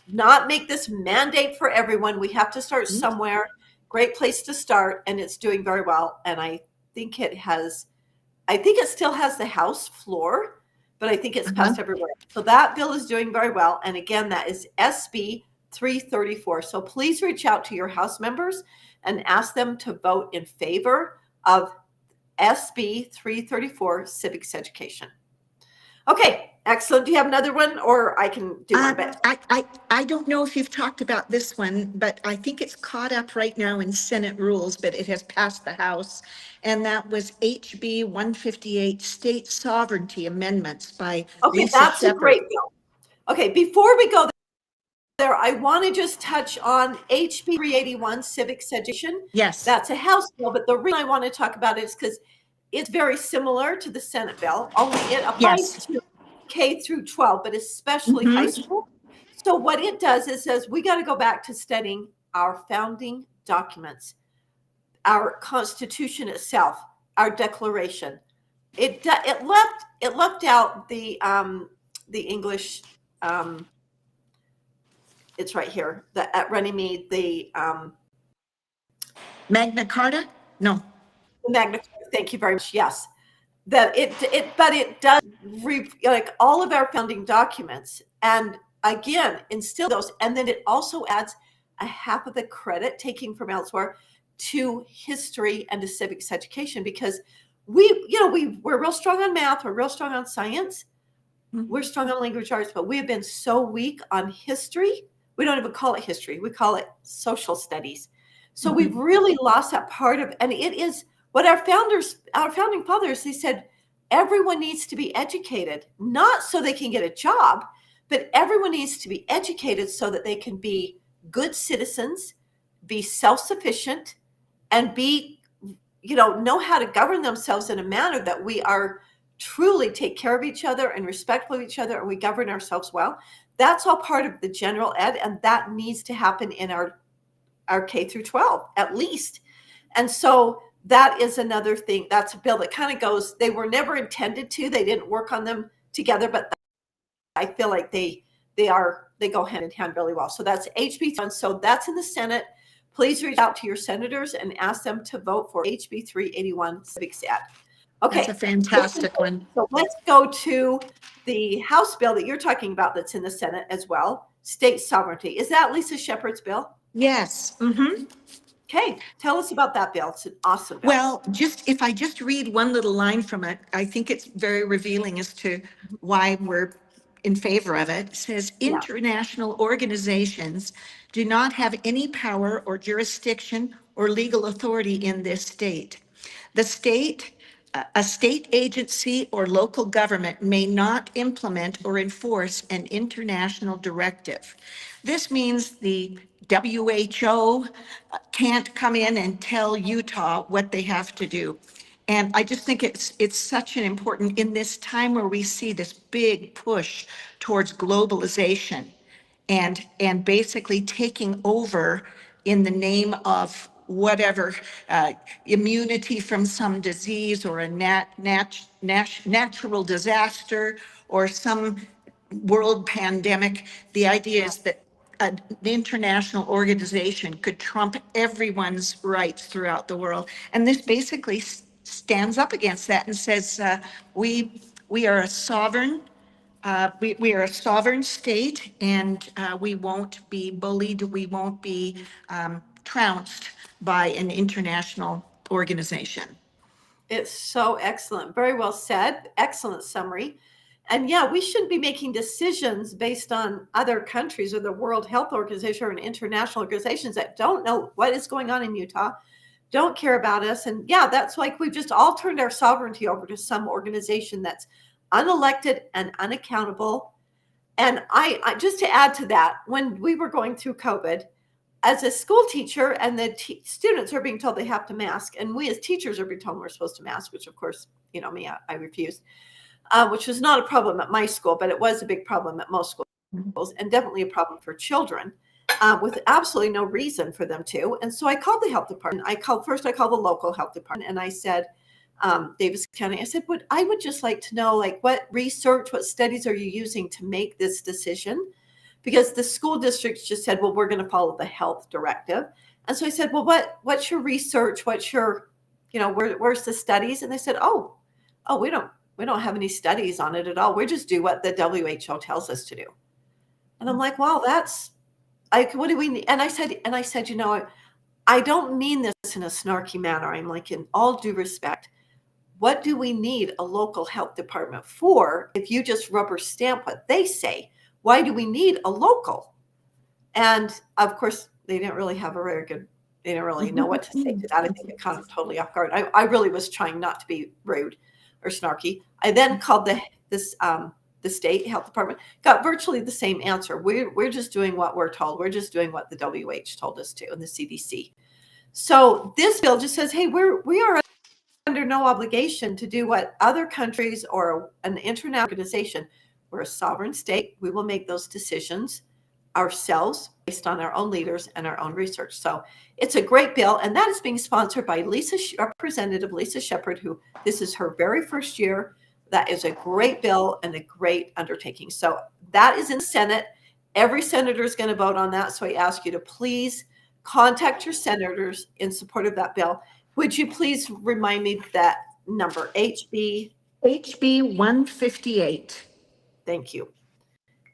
not make this mandate for everyone. We have to start somewhere. Great place to start. And it's doing very well. And I think it still has the House floor, but I think it's passed everywhere. So that bill is doing very well. And again, that is SB 334. So please reach out to your House members and ask them to vote in favor of SB 334, civics education. Okay, excellent. Do you have another one, or I can do one bit? I don't know if you've talked about this one, but I think it's caught up right now in Senate rules, but it has passed the House. And that was HB 158, State Sovereignty Amendments by Lisa that's Shepherd. A great bill. Okay, before we go there, I want to just touch on HB 381, civics education. Yes. That's a House bill, but the reason I want to talk about it is because it's very similar to the Senate bill, only it applies to K through 12, but especially high school. So what it does is says we got to go back to studying our founding documents, our Constitution itself, our Declaration. It left out the English. It's right here. At Runnymede, the Magna Carta? No. Magna Carta. Thank you very much. Yes, but it does all of our founding documents, and again instill those, and then it also adds a half of the credit taking from elsewhere to history and to civics education, because we're real strong on math, we're real strong on science, we're strong on language arts, but we have been so weak on history. We don't even call it history. We call it social studies. So we've really lost that part of, and it is what our founding fathers, they said, everyone needs to be educated, not so they can get a job, but everyone needs to be educated so that they can be good citizens, be self-sufficient, and know how to govern themselves in a manner that we are truly take care of each other and respectful of each other, and we govern ourselves well, that's all part of the general ed, and that needs to happen in our K through 12 at least. And so that is another thing. That's a bill that kind of goes, they were never intended to, they didn't work on them together, but I feel like they go hand in hand really well. So that's HB 1. So that's in the Senate. Please reach out to your senators and ask them to vote for HB 381 Civics Ed. Okay. That's a fantastic one. So let's go to the House bill that you're talking about that's in the Senate as well. State sovereignty. Is that Lisa Shepherd's bill? Yes. Mm-hmm. Okay. Tell us about that bill. It's an awesome bill. Well, if I just read one little line from it, I think it's very revealing as to why we're in favor of it. It says, international organizations do not have any power or jurisdiction or legal authority in this state. A state agency or local government may not implement or enforce an international directive. This means the WHO can't come in and tell Utah what they have to do. And I just think it's such an important, in this time where we see this big push towards globalization and basically taking over in the name of whatever, immunity from some disease or a natural disaster or some world pandemic. The idea is that an international organization could trump everyone's rights throughout the world. And this basically stands up against that and says, we are a sovereign, we are a sovereign state, and we won't be bullied, we won't be trounced by an international organization. It's so excellent. Very well said. Excellent summary. And yeah, we shouldn't be making decisions based on other countries or the World Health Organization or an international organizations that don't know what is going on in Utah, don't care about us. And yeah, that's like we've just all turned our sovereignty over to some organization that's unelected and unaccountable. And I just to add to that, when we were going through COVID, as a school teacher and the students are being told they have to mask, and we as teachers are being told we're supposed to mask, which of course, you know me, I refused. Which was not a problem at my school, but it was a big problem at most schools, and definitely a problem for children with absolutely no reason for them to. And so I called the health department. I called the local health department, and I said, Davis County, I said, I would just like to know, like, what research, what studies are you using to make this decision? Because the school districts just said, well, we're going to follow the health directive. And so I said, well, what's your research? What's your, where's the studies? And they said, oh, we don't have any studies on it at all. We just do what the WHO tells us to do. And I'm like, well, what do we need? And I said, I don't mean this in a snarky manner. I'm like, in all due respect, what do we need a local health department for if you just rubber stamp what they say? Why do we need a local? And of course, they didn't really have they didn't really know what to say to that. I think it caught them totally off guard. I really was trying not to be rude or snarky. I then called the state health department, got virtually the same answer. We're just doing what we're told. We're just doing what the WHO told us to, and the CDC. So this bill just says, hey, we are under no obligation to do what other countries or an international organization. We're a sovereign state. We will make those decisions ourselves based on our own leaders and our own research. So it's a great bill, and that is being sponsored by Representative Lisa Shepherd, who this is her very first year. That is a great bill and a great undertaking. So that is in the Senate. Every senator is going to vote on that. So I ask you to please contact your senators in support of that bill. Would you please remind me that number, HB 158. Thank you.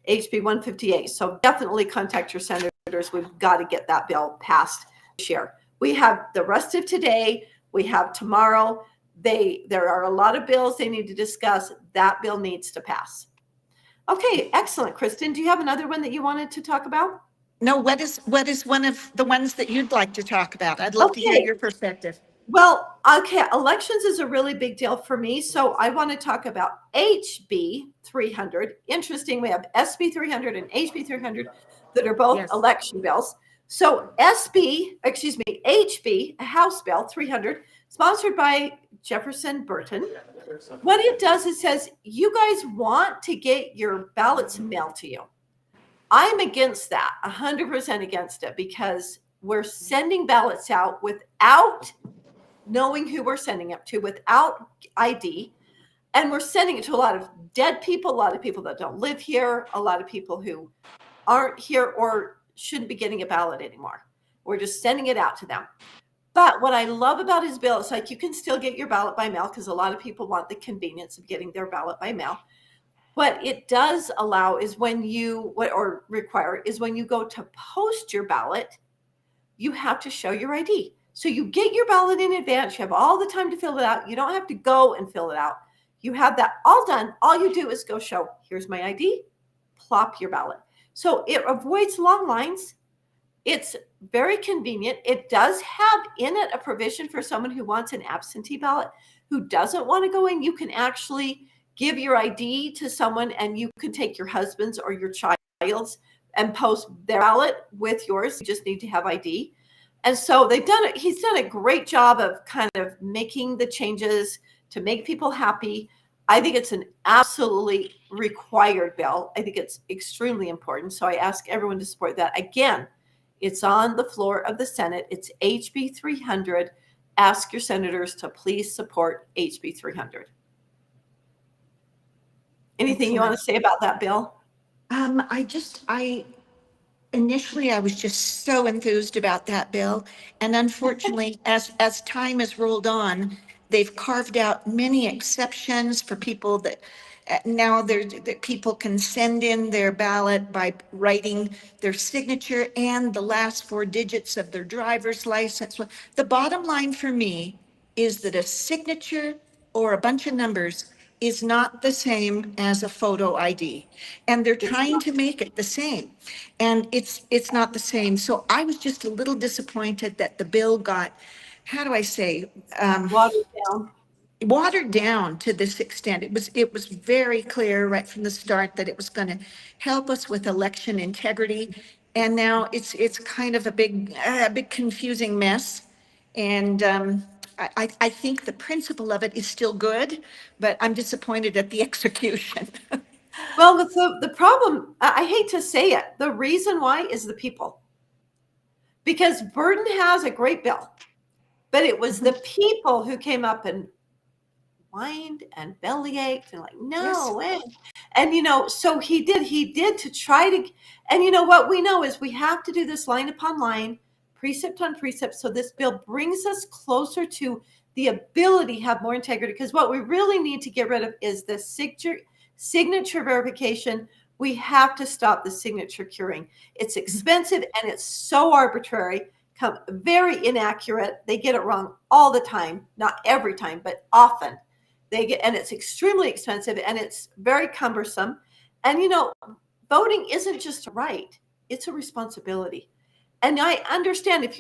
HB 158. So definitely contact your senators. We've got to get that bill passed this year. We have the rest of today. We have tomorrow. There are a lot of bills they need to discuss. That bill needs to pass. Okay, excellent. Kristin, do you have another one that you wanted to talk about? No, what is one of the ones that you'd like to talk about? I'd love to hear your perspective. Well, okay, elections is a really big deal for me. So I want to talk about HB 300. Interesting, we have SB 300 and HB 300 that are both election bills. So HB, a House Bill 300, sponsored by Jefferson Burton. What it does, it says, you guys want to get your ballots mailed to you. I'm against that, 100% against it, because we're sending ballots out without knowing who we're sending it to, without ID. And we're sending it to a lot of dead people, a lot of people that don't live here, a lot of people who aren't here or shouldn't be getting a ballot anymore. We're just sending it out to them. But what I love about his bill is like you can still get your ballot by mail because a lot of people want the convenience of getting their ballot by mail. What it does allow is when you require is when you go to post your ballot, you have to show your ID. So you get your ballot in advance. You have all the time to fill it out. You don't have to go and fill it out. You have that all done. All you do is go show, here's my ID, plop your ballot. So it avoids long lines. It's very convenient. It does have in it a provision for someone who wants an absentee ballot, who doesn't want to go in. You can actually give your ID to someone and you can take your husband's or your child's and post their ballot with yours. You just need to have ID. And so they've done it. He's done a great job of kind of making the changes to make people happy. I think it's an absolutely required bill. I think it's extremely important. So I ask everyone to support that. Again, it's on the floor of the Senate. It's HB 300. Ask your senators to please support HB 300. Anything you want to say about that bill? Initially, I was just so enthused about that bill. And unfortunately, as time has rolled on, they've carved out many exceptions for people that now that people can send in their ballot by writing their signature and the last four digits of their driver's license. The bottom line for me is that a signature or a bunch of numbers is not the same as a photo ID. And they're trying to make it the same. And it's not the same. So I was just a little disappointed that the bill got, how do I say, watered down to this extent. It was very clear right from the start that it was going to help us with election integrity. And now it's kind of a big confusing mess. And I think the principle of it is still good, but I'm disappointed at the execution. Well, the problem, I hate to say it, the reason why is the people. Because Burton has a great bill, but it was the people who came up and whined and bellyached and like, no way. And, so he did to try to, and what we know is we have to do this line upon line, precept on precept. So this bill brings us closer to the ability to have more integrity. Because what we really need to get rid of is the signature verification. We have to stop the signature curing. It's expensive and it's so arbitrary, very inaccurate. They get it wrong all the time, not every time, but often. And it's extremely expensive and it's very cumbersome. And, voting isn't just a right, it's a responsibility. And I understand if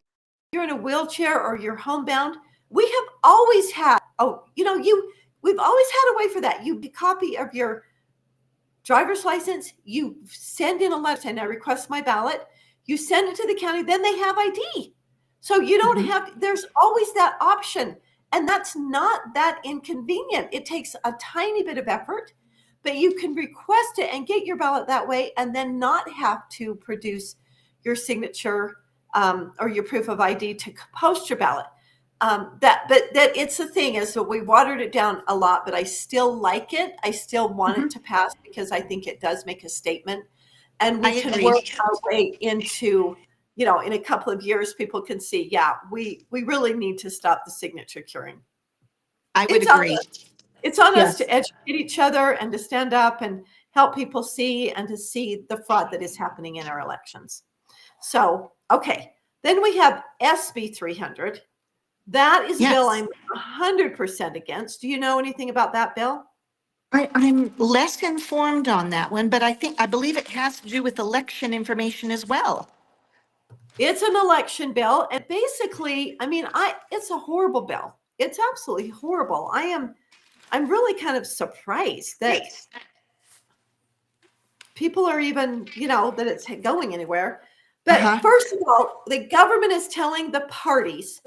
you're in a wheelchair or you're homebound, we have always had, we've always had a way for that. You get a copy of your driver's license, you send in a letter and I request my ballot, you send it to the county, then they have ID. So you don't there's always that option. And that's not that inconvenient. It takes a tiny bit of effort, but you can request it and get your ballot that way and then not have to produce your signature or your proof of ID to post your ballot. But it's the thing is that we watered it down a lot, but I still like it. I still want it to pass because I think it does make a statement. And we can work our way into, in a couple of years, people can see, we really need to stop the signature curing. I would agree. It's on us to educate each other and to stand up and help people see and to see the fraud that is happening in our elections. So, okay. Then we have SB 300. That is a bill I'm 100% against. Do you know anything about that bill? I'm less informed on that one, but I believe it has to do with election information as well. It's an election bill. And basically, it's a horrible bill. It's absolutely horrible. I'm really kind of surprised that people are even, that it's going anywhere. But first of all, the government is telling the parties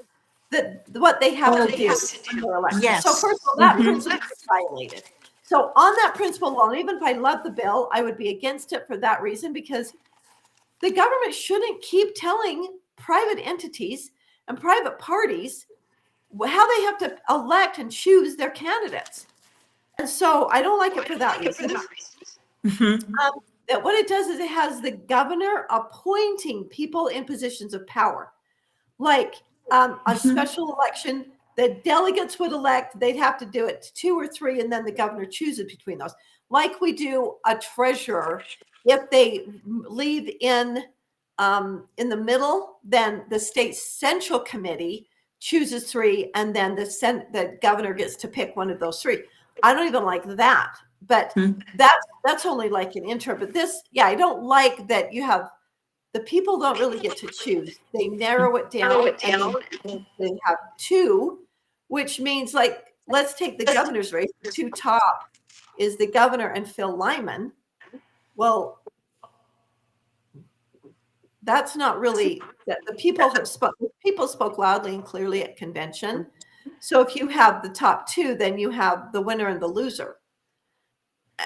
what they have Oh, to do yes. when they're elected. Yes. So first of all, that Mhm. principle is violated. So on that principle alone, even if I love the bill, I would be against it for that reason, because the government shouldn't keep telling private entities and private parties how they have to elect and choose their candidates. And so I don't like it for that reason. Mhm. That what it does is it has the governor appointing people in positions of power. Like a special election, the delegates would elect, they'd have to do it to 2 or 3, and then the governor chooses between those. Like we do a treasurer, if they leave in the middle, then the state central committee chooses 3, and then the governor gets to pick one of those 3. I don't even like that, but that's only like an intro. But this, yeah, I don't like that you have the people don't really get to choose. They narrow it down, and then they have 2, which means, like, let's take the governor's race. The 2 top is the governor and Phil Lyman. Well, that's not really that the people spoke loudly and clearly at convention. So if you have the top 2, then you have the winner and the loser.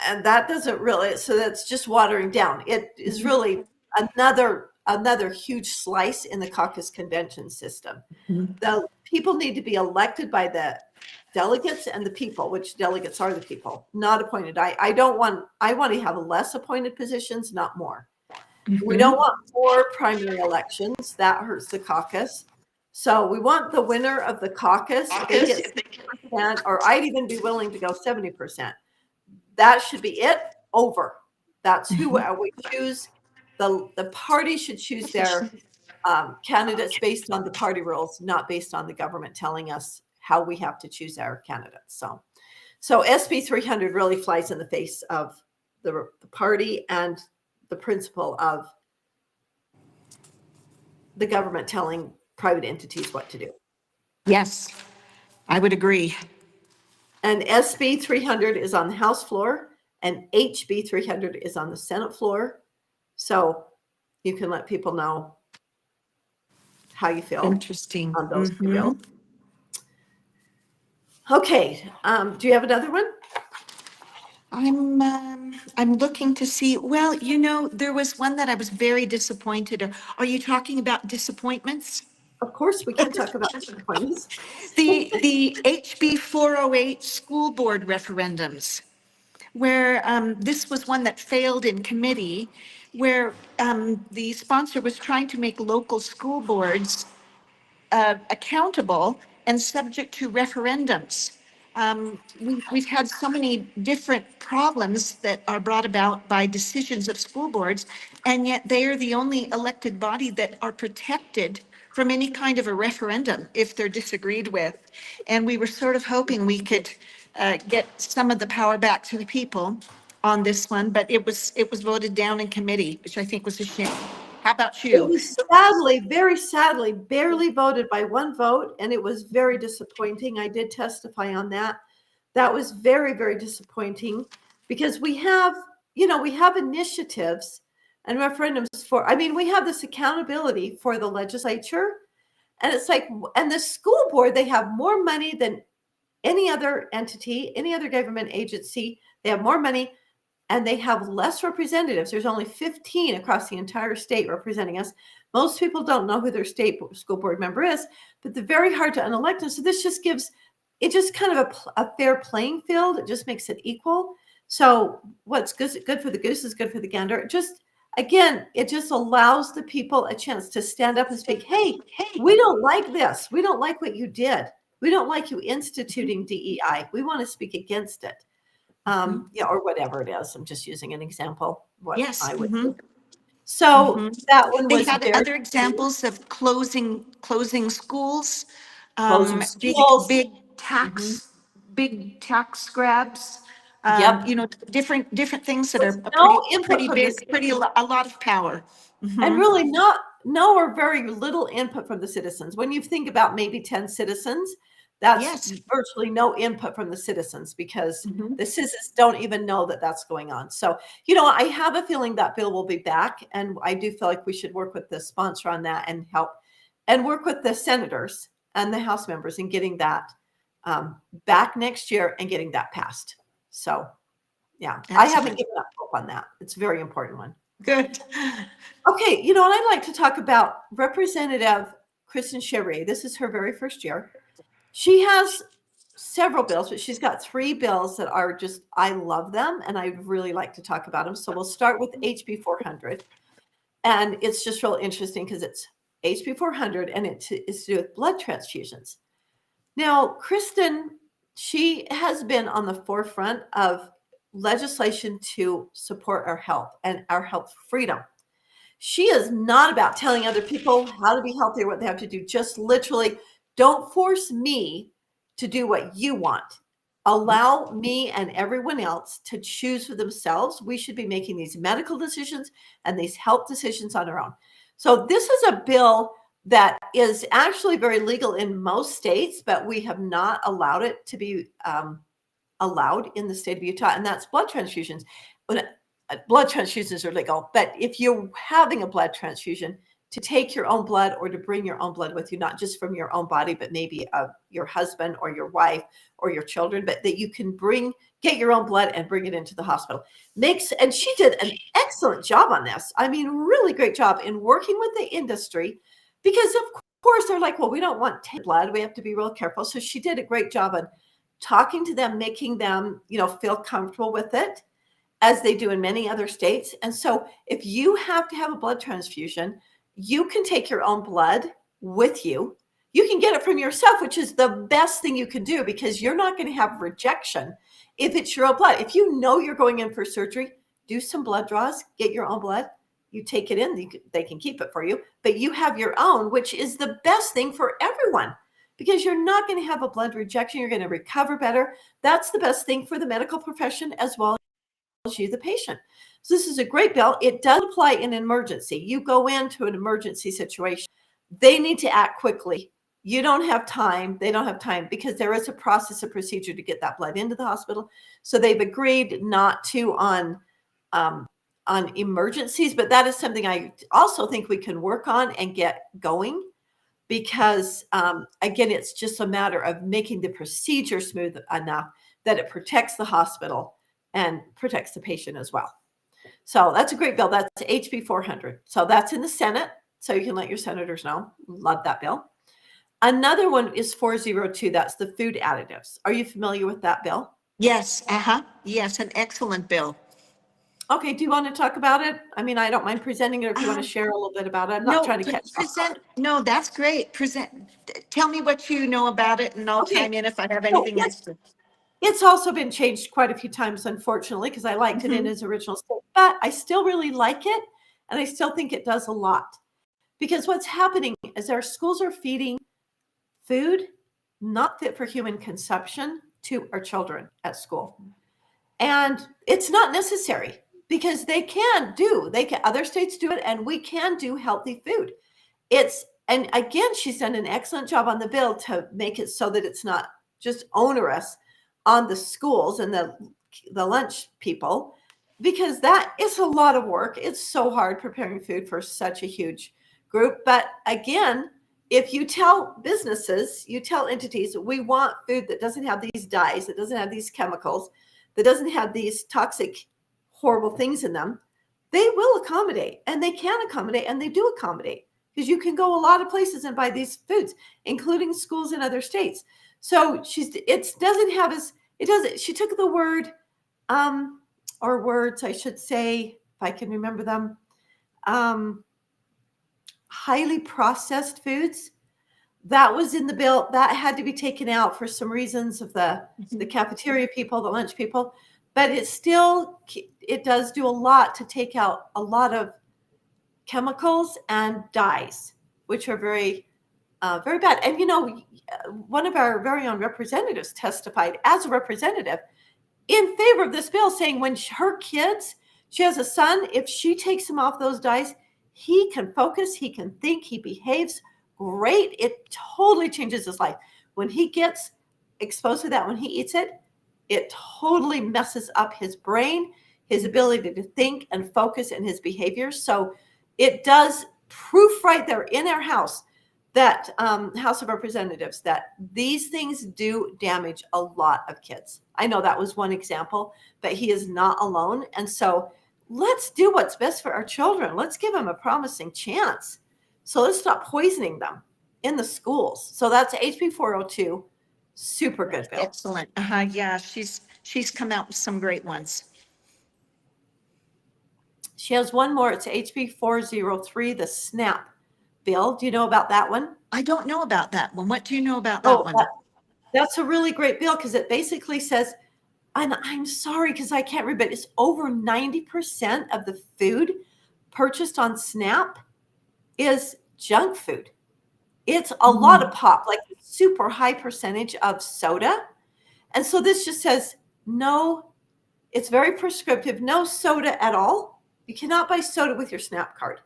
And that doesn't really, so that's just watering down. It is really another huge slice in the caucus convention system. The people need to be elected by the delegates and the people, which delegates are the people, not appointed. I want to have less appointed positions, not more. We don't want more primary elections. That hurts the caucus. So we want the winner of the caucus. If they get 60%, or I'd even be willing to go 70%. That should be it. Over. That's who we choose. The party should choose their candidates based on the party rules, not based on the government telling us how we have to choose our candidates. So SB 300 really flies in the face of the party and the principle of the government telling private entities what to do. Yes, I would agree. And SB 300 is on the House floor, and HB 300 is on the Senate floor. So you can let people know how you feel Interesting. on those 2 bills. Okay, do you have another one? I'm looking to see, well, there was one that I was very disappointed. Are you talking about disappointments? Of course, we can talk about disappointments. The HB 408 school board referendums, where this was one that failed in committee, where the sponsor was trying to make local school boards accountable and subject to referendums. We've had so many different problems that are brought about by decisions of school boards, and yet they are the only elected body that are protected from any kind of a referendum if they're disagreed with. And we were sort of hoping we could get some of the power back to the people on this one, but it was voted down in committee, which I think was a shame. How about It you? was sadly, very sadly, barely voted by 1 vote, and it was very disappointing. I did testify on that. That was very, very disappointing, because we have initiatives and referendums we have this accountability for the legislature, and it's like, and the school board, they have more money than any other entity, any other government agency. They have more money, and they have less representatives. There's only 15 across the entire state representing us. Most people don't know who their state school board member is, but they're very hard to unelect them. So this just gives it just kind of a fair playing field. It just makes it equal. So what's good for the goose is good for the gander. It just allows the people a chance to stand up and speak. Hey, we don't like this. We don't like what you did. We don't like you instituting DEI. We want to speak against it. Or whatever it is. I'm just using an example. What Yes. I would do. So that one They was had very other examples of closing schools, closing big, schools. big tax grabs, Yep. different things that are With no input pretty from big, the a lot of power. and really no or very little input from the citizens. When you think about maybe 10 citizens, that's Yes. virtually no input from the citizens, because the citizens don't even know that that's going on. So, I have a feeling that bill will be back, and I do feel like we should work with the sponsor on that and help and work with the senators and the House members in getting that back next year and getting that passed. So, yeah, I haven't given up hope on that. It's a very important one. Good. Okay, you know, and I'd like to talk about Representative Kristin Cherie. This is her very first year. She has several bills, but she's got 3 bills that are just, I love them, and I'd really like to talk about them. So we'll start with HB 400. And it's just real interesting because it's HB 400 and it's to do with blood transfusions. Now, Kristin, she has been on the forefront of legislation to support our health and our health freedom. She is not about telling other people how to be healthy or what they have to do. Just literally, don't force me to do what you want. Allow me and everyone else to choose for themselves. We should be making these medical decisions and these health decisions on our own. So this is a bill that is actually very legal in most states, but we have not allowed it to be allowed in the state of Utah, and that's blood transfusions. Blood transfusions are legal, but if you're having a blood transfusion, to take your own blood or to bring your own blood with you, not just from your own body, but maybe your husband or your wife or your children, but that you can get your own blood and bring it into the hospital. And she did an excellent job on this. I mean, really great job in working with the industry, because of course they're like, well, we don't want blood. We have to be real careful. So she did a great job on talking to them, making them, feel comfortable with it, as they do in many other states. And so if you have to have a blood transfusion, you can take your own blood with you. You can get it from yourself, which is the best thing you can do, because you're not going to have rejection if it's your own blood. If you know you're going in for surgery, do some blood draws, get your own blood. You take it in, they can keep it for you, but you have your own, which is the best thing for everyone, because you're not going to have a blood rejection. You're going to recover better. That's the best thing for the medical profession as well as you, the patient. So this is a great bill. It does apply in an emergency. You go into an emergency situation, they need to act quickly. You don't have time. They don't have time, because there is a process, a procedure to get that blood into the hospital. So they've agreed not to on emergencies, but that is something I also think we can work on and get going, because again, it's just a matter of making the procedure smooth enough that it protects the hospital and protects the patient as well. So that's a great bill. That's HB 400. So that's in the Senate. So you can let your senators know. Love that bill. Another one is 402. That's the food additives. Are you familiar with that bill? Yes. Yes, an excellent bill. Okay. Do you want to talk about it? I mean, I don't mind presenting it, or if you want to share a little bit about it. I'm not trying to catch up. No, that's great. Tell me what you know about it, and I'll chime in if I have anything else. It's also been changed quite a few times, unfortunately, because I liked it in its original state, but I still really like it. And I still think it does a lot, because what's happening is our schools are feeding food not fit for human consumption to our children at school. And it's not necessary, because other states do it, and we can do healthy food. And again, she's done an excellent job on the bill to make it so that it's not just onerous on the schools and the lunch people, because that is a lot of work. It's so hard preparing food for such a huge group. But again, if you tell businesses, you tell entities, we want food that doesn't have these dyes, that doesn't have these chemicals, that doesn't have these toxic, horrible things in them, they will accommodate, and they can accommodate, and they do accommodate, because you can go a lot of places and buy these foods, including schools in other states. So she took the word, or words, I should say, if I can remember them, highly processed foods. That was in the bill. That had to be taken out for some reasons of the cafeteria people, the lunch people. But it does do a lot to take out a lot of chemicals and dyes, which are very, very bad. And, one of our very own representatives testified as a representative in favor of this bill, saying when her kids, she has a son, if she takes him off those dyes, he can focus, he can think, he behaves great. It totally changes his life. When he gets exposed to that, when he eats it, it totally messes up his brain, his ability to think and focus, and his behavior. So it does proof right there in our house that House of Representatives, that these things do damage a lot of kids. I know that was one example, but he is not alone. And so let's do what's best for our children. Let's give them a promising chance. So let's stop poisoning them in the schools. So that's HB 402. Super good bill. Excellent. Yeah, she's come out with some great ones. She has one more. It's HB 403, the SNAP bill. Do you know about that one? I don't know about that one. What do you know about that one? That's a really great bill because it basically says, and I'm sorry because I can't read, but it's over 90% of the food purchased on SNAP is junk food. It's a lot of pop, like a super high percentage of soda. And so this just says, no, it's very prescriptive, no soda at all. You cannot buy soda with your SNAP card.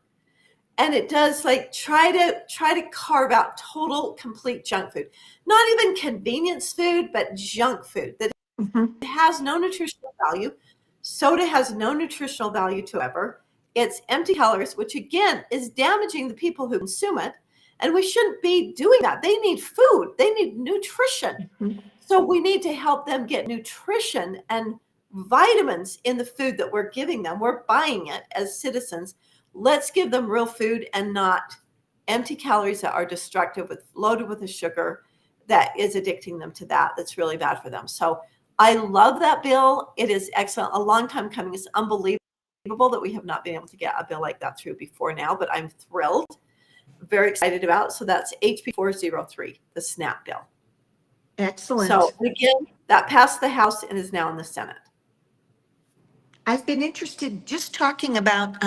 And it does like try to carve out total complete junk food. Not even convenience food, but junk food that has no nutritional value. Soda has no nutritional value to ever. It's empty calories, which again is damaging the people who consume it. And we shouldn't be doing that. They need food. They need nutrition. So we need to help them get nutrition and vitamins in the food that we're giving them. We're buying it as citizens. Let's give them real food and not empty calories that are destructive, loaded with a sugar that is addicting them to that. That's really bad for them. So I love that bill. It is excellent. A long time coming. It's unbelievable that we have not been able to get a bill like that through before now, but I'm thrilled, very excited about. So that's HB 403, the SNAP bill. Excellent. So again, that passed the House and is now in the Senate. I've been interested just talking about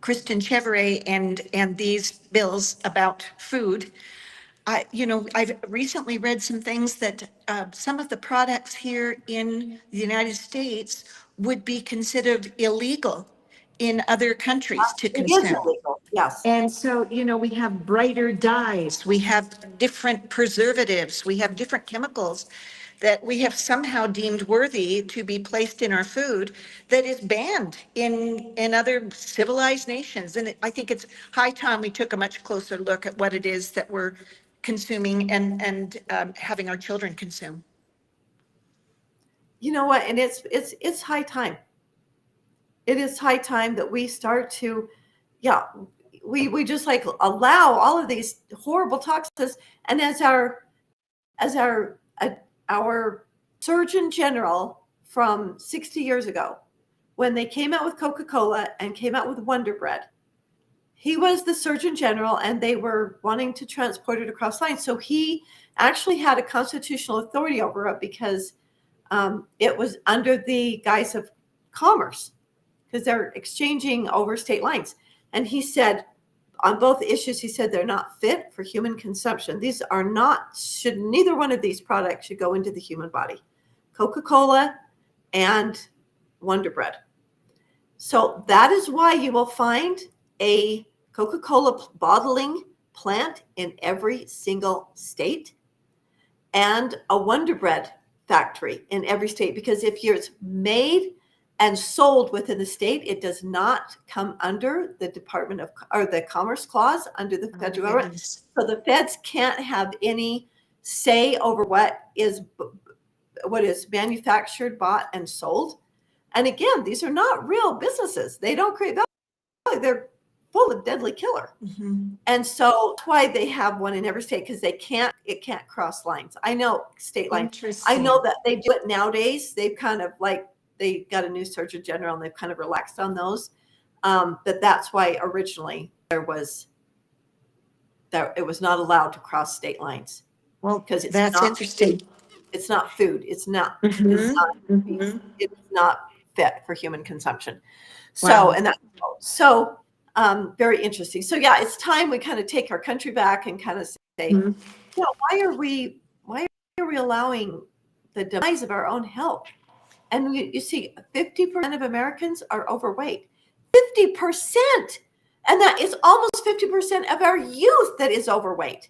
Kristin Chevrolet and these bills about food. I've recently read some things that some of the products here in the United States would be considered illegal in other countries to It is consume. illegal, yes. And so, we have brighter dyes, we have different preservatives, we have different chemicals that we have somehow deemed worthy to be placed in our food that is banned in other civilized nations. And I think it's high time we took a much closer look at what it is that we're consuming and having our children consume. You know what? And it's high time. It is high time that we start to, we just like allow all of these horrible toxins. And as our Surgeon General from 60 years ago, when they came out with Coca-Cola and came out with Wonder Bread, he was the Surgeon General and they were wanting to transport it across lines. So he actually had a constitutional authority over it because it was under the guise of commerce because they're exchanging over state lines. And he said, on both issues, he said they're not fit for human consumption. These are not, neither one of these products should go into the human body. Coca-Cola and Wonder Bread. So that is why you will find a Coca-Cola bottling plant in every single state and a Wonder Bread factory in every state, because if it's made and sold within the state, it does not come under the Department of, or the Commerce Clause under the federal government. So the feds can't have any say over what is manufactured, bought, and sold. And again, these are not real businesses. They don't create value. They're full of deadly killer. And so that's why they have one in every state, because it can't cross lines. I know state lines. I know that they do it nowadays. They've kind of like, they got a new Surgeon General and they've kind of relaxed on those. But that's why originally it was not allowed to cross state lines. Well, because that's interesting. It's not food. It's not fit for human consumption. So, Wow. and that's so very interesting. So yeah, it's time we kind of take our country back and kind of say, why are we allowing the demise of our own health? And you see 50% of Americans are overweight. 50%. And that is almost 50% of our youth that is overweight.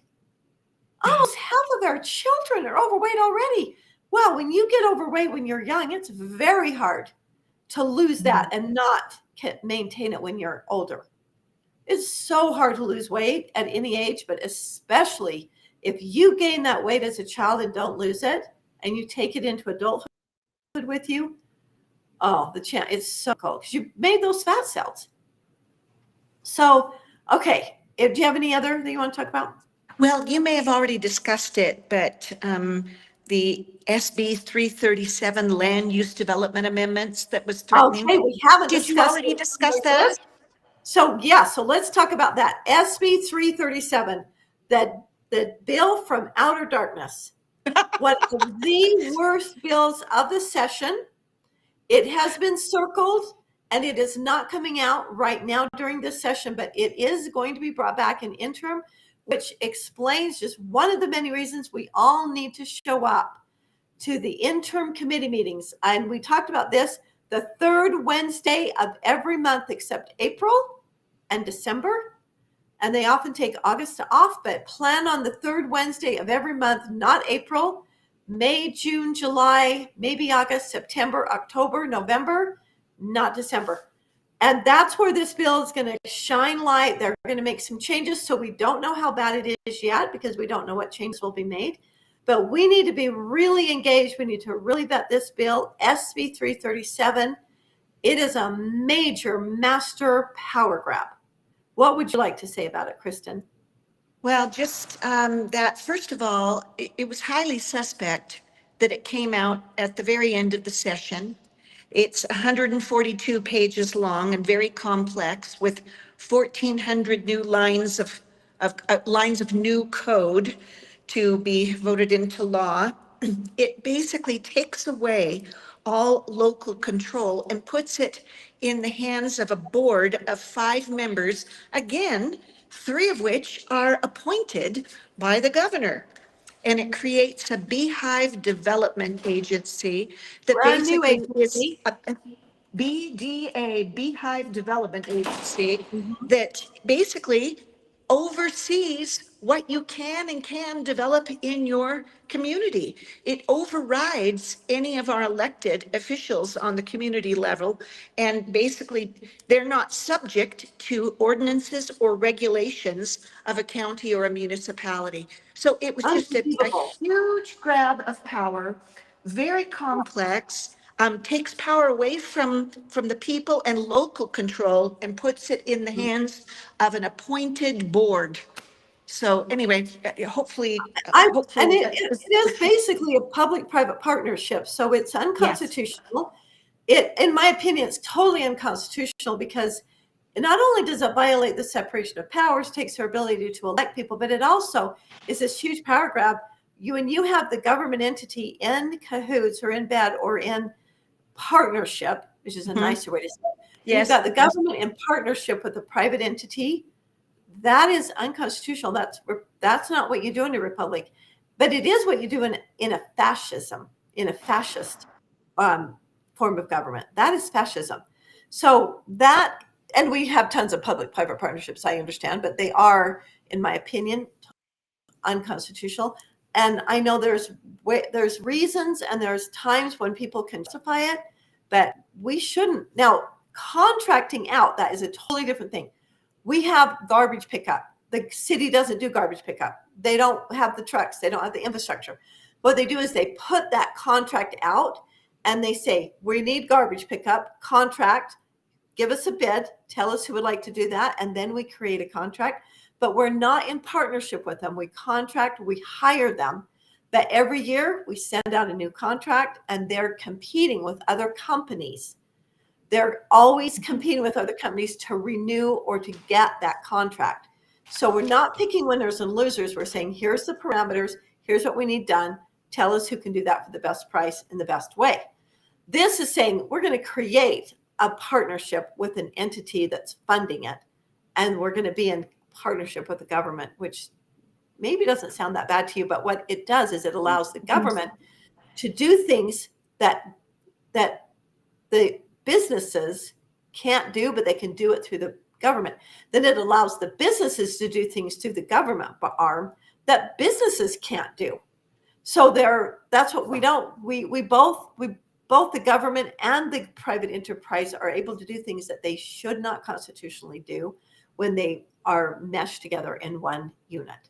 Almost half of our children are overweight already. Well, when you get overweight when you're young, it's very hard to lose that and not maintain it when you're older. It's so hard to lose weight at any age, but especially if you gain that weight as a child and don't lose it, and you take it into adulthood with you, oh, it's so cool because you made those fat cells. So, okay, do you have any other that you want to talk about? Well, you may have already discussed it, but the SB 337 land use development amendments that was threatening. Okay, we haven't Did you discussed already it. discuss that? So let's talk about that. SB 337, the bill from outer darkness. One of the worst bills of the session. It has been circled and it is not coming out right now during this session, but it is going to be brought back in interim, which explains just one of the many reasons we all need to show up to the interim committee meetings. And we talked about this, the third Wednesday of every month except April and December. And they often take August off, but plan on the third Wednesday of every month, not April, May, June, July, maybe August, September, October, November, not December. And that's where this bill is going to shine light. They're going to make some changes. So we don't know how bad it is yet because we don't know what changes will be made. But we need to be really engaged. We need to really vet this bill, SB 337. It is a major master power grab. What would you like to say about it, Kristin? Well, just that, first of all, it was highly suspect that it came out at the very end of the session. It's 142 pages long and very complex with 1,400 new lines of new code to be voted into law. It basically takes away all local control and puts it in the hands of a board of 5 members, again, 3 of which are appointed by the governor. And it creates a beehive development agency that Brand new basically is agency. a BDA, Beehive Development Agency, Mm-hmm. that basically oversees what you can and can develop in your community. It overrides any of our elected officials on the community level. And basically, they're not subject to ordinances or regulations of a county or a municipality. So it was just a Unbelievable. huge grab of power, very complex, takes power away from the people and local control and puts it in the hands of an appointed board. So anyway, hopefully, And it is basically a public-private partnership, so it's unconstitutional. In my opinion, it's totally unconstitutional because not only does it violate the separation of powers, takes their ability to elect people, but it also is this huge power grab. When you have the government entity in cahoots or in bed or in partnership, which is a nicer way to say it. Yes. You've got the government in partnership with a private entity. That is unconstitutional. That's not what you do in a republic, but it is what you do in a fascist form of government. That is fascism. So that, and we have tons of public-private partnerships, I understand, but they are, in my opinion, unconstitutional. And I know there's reasons and there's times when people can justify it, but we shouldn't. Now, contracting out, that is a totally different thing. We have garbage pickup. The city doesn't do garbage pickup. They don't have the trucks. They don't have the infrastructure. What they do is they put that contract out and they say, we need garbage pickup, contract, give us a bid, tell us who would like to do that, and then we create a contract. But we're not in partnership with them. We contract, we hire them. But every year we send out a new contract and they're competing with other companies. They're always competing with other companies to renew or to get that contract. So we're not picking winners and losers. We're saying, here's the parameters. Here's what we need done. Tell us who can do that for the best price in the best way. This is saying we're going to create a partnership with an entity that's funding it. And we're going to be in partnership with the government, which maybe doesn't sound that bad to you, but what it does is it allows the government to do things that the businesses can't do, but they can do it through the government. Then it allows the businesses to do things through the government arm that businesses can't do. So that's what we don't. We both the government and the private enterprise are able to do things that they should not constitutionally do. when they are meshed together in one unit.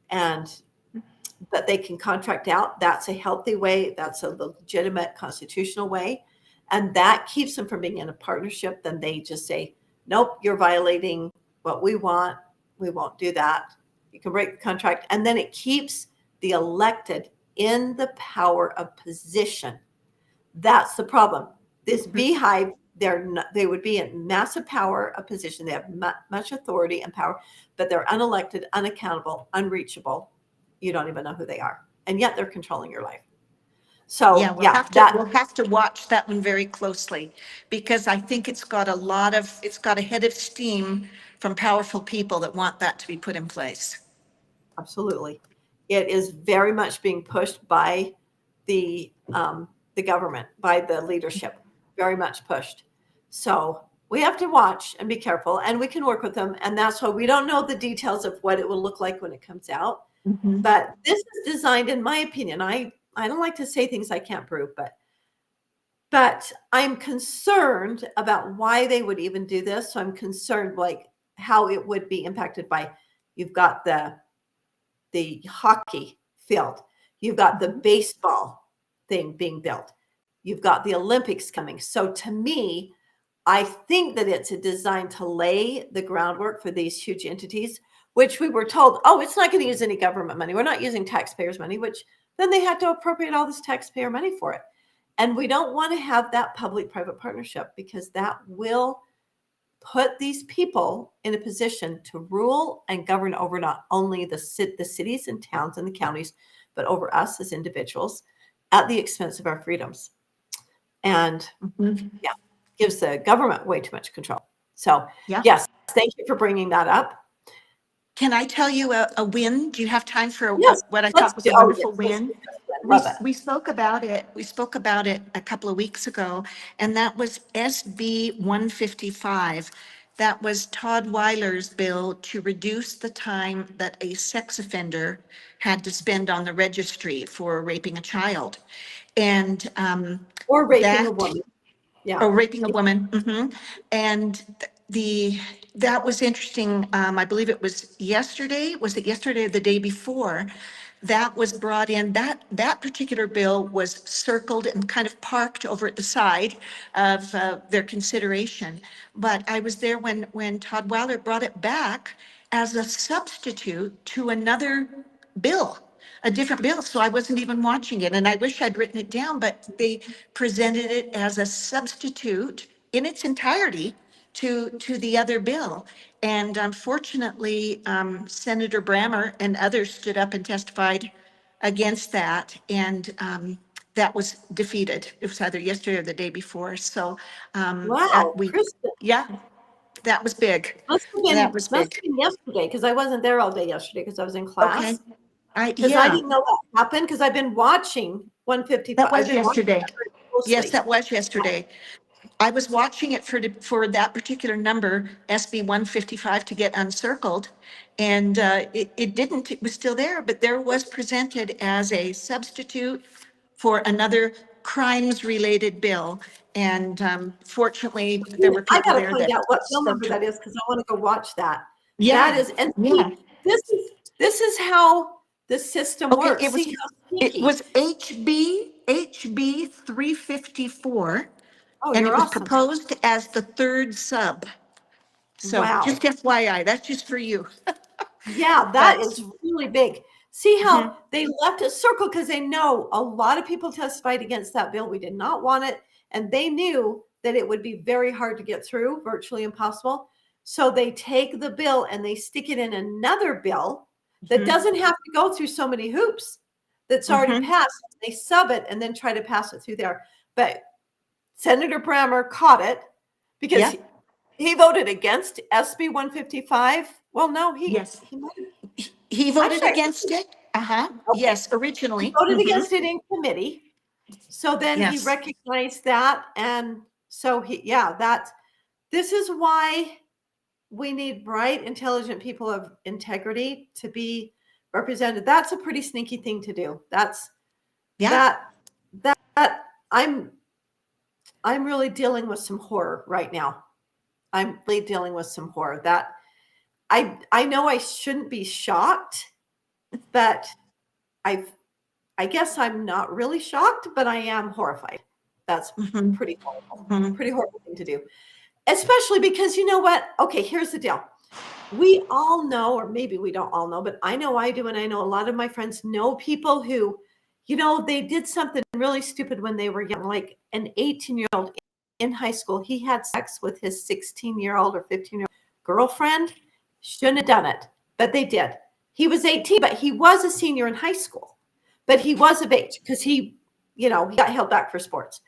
And that they can contract out, that's a healthy way. That's a legitimate constitutional way. And that keeps them from being in a partnership. Then they just say, nope, you're violating what we want. We won't do that. You can break the contract. And then it keeps the elected in the power of position. That's the problem. This beehive, they would be in massive power of position. They have much authority and power, but they're unelected, unaccountable, unreachable. You don't even know who they are. And yet they're controlling your life. So Yeah, we'll have to watch that one very closely, because I think it's got a head of steam from powerful people that want that to be put in place. Absolutely. It is very much being pushed by the government, by the leadership, very much pushed. So we have to watch and be careful, and we can work with them. And that's why we don't know the details of what it will look like when it comes out. Mhm. But this is designed, in my opinion, I don't like to say things I can't prove, but I'm concerned about why they would even do this. So I'm concerned like how it would be impacted by, you've got the hockey field, you've got the baseball thing being built, you've got the Olympics coming. So to me, I think that it's a design to lay the groundwork for these huge entities, which we were told, oh, it's not going to use any government money. We're not using taxpayers' money, which then they had to appropriate all this taxpayer money for it. And we don't want to have that public-private partnership, because that will put these people in a position to rule and govern over not only the cities and towns and the counties, but over us as individuals at the expense of our freedoms. And yeah, gives the government way too much control. So Yeah. yes, thank you for bringing that up. Can I tell you a win? Do you have time for Yes, what I let's thought was do. a Oh, wonderful yes, win? love it. We spoke about it. We spoke about it a couple of weeks ago, and that was SB 155. That was Todd Weiler's bill to reduce the time that a sex offender had to spend on the registry for raping a child. And Or raping a that woman. Yeah. or raping a woman. And that was interesting. I believe it was yesterday. Was it yesterday or the day before? That was brought in. That particular bill was circled and kind of parked over at the side of their consideration. But I was there when Todd Weiler brought it back as a substitute to another bill, a different bill. So I wasn't even watching it, and I wish I'd written it down, but they presented it as a substitute in its entirety to the other bill. And unfortunately, Senator Brammer and others stood up and testified against that, and that was defeated. It was either yesterday or the day before. So Wow, Kristin. yeah, that was big. Must have been yesterday, because I wasn't there all day yesterday because I was in class. Okay. Because I didn't know that happened, because I've been watching 155. That was I've been watching yesterday. that very closely. Yes, that was yesterday. I was watching it for that particular number, SB 155, to get uncircled. And it didn't, it was still there, but there was presented as a substitute for another crimes-related bill. And fortunately, there were I people gotta there find that out what bill spoke number to. that is, because I want to go watch that. Yeah, That is, and yeah. see, this is how the system Okay, works. it was, See how it sneaky. was HB 354. Oh, And you're it was awesome. proposed as the third sub. So Wow. just FYI, that's just for you. Yeah, that But- is really big. See how they left a circle, because they know a lot of people testified against that bill. We did not want it. And they knew that it would be very hard to get through, virtually impossible. So they take the bill and they stick it in another bill that doesn't have to go through so many hoops, that's already passed. They sub it and then try to pass it through there. But Senator Brammer caught it, because he voted against SB 155. Well, no, he voted Actually, against it. okay. Yes, He originally. voted against it in committee. So then he Yes. recognized that. And so this is why we need bright, intelligent people of integrity to be represented. That's a pretty sneaky thing to do. That I'm really dealing with some horror right now. I'm really dealing with some horror. That I know I shouldn't be shocked, but I guess I'm not really shocked, but I am horrified. That's Mhm. pretty horrible. Mhm. Pretty horrible thing to do. Especially because you know what? Okay, here's the deal. We all know, or maybe we don't all know, but I know I do, and I know a lot of my friends know people who, they did something really stupid when they were young, like an 18-year-old in high school. He had sex with his 16-year-old or 15-year-old girlfriend. Shouldn't have done it, but they did. He was 18, but he was a senior in high school. But he was of age because he got held back for sports.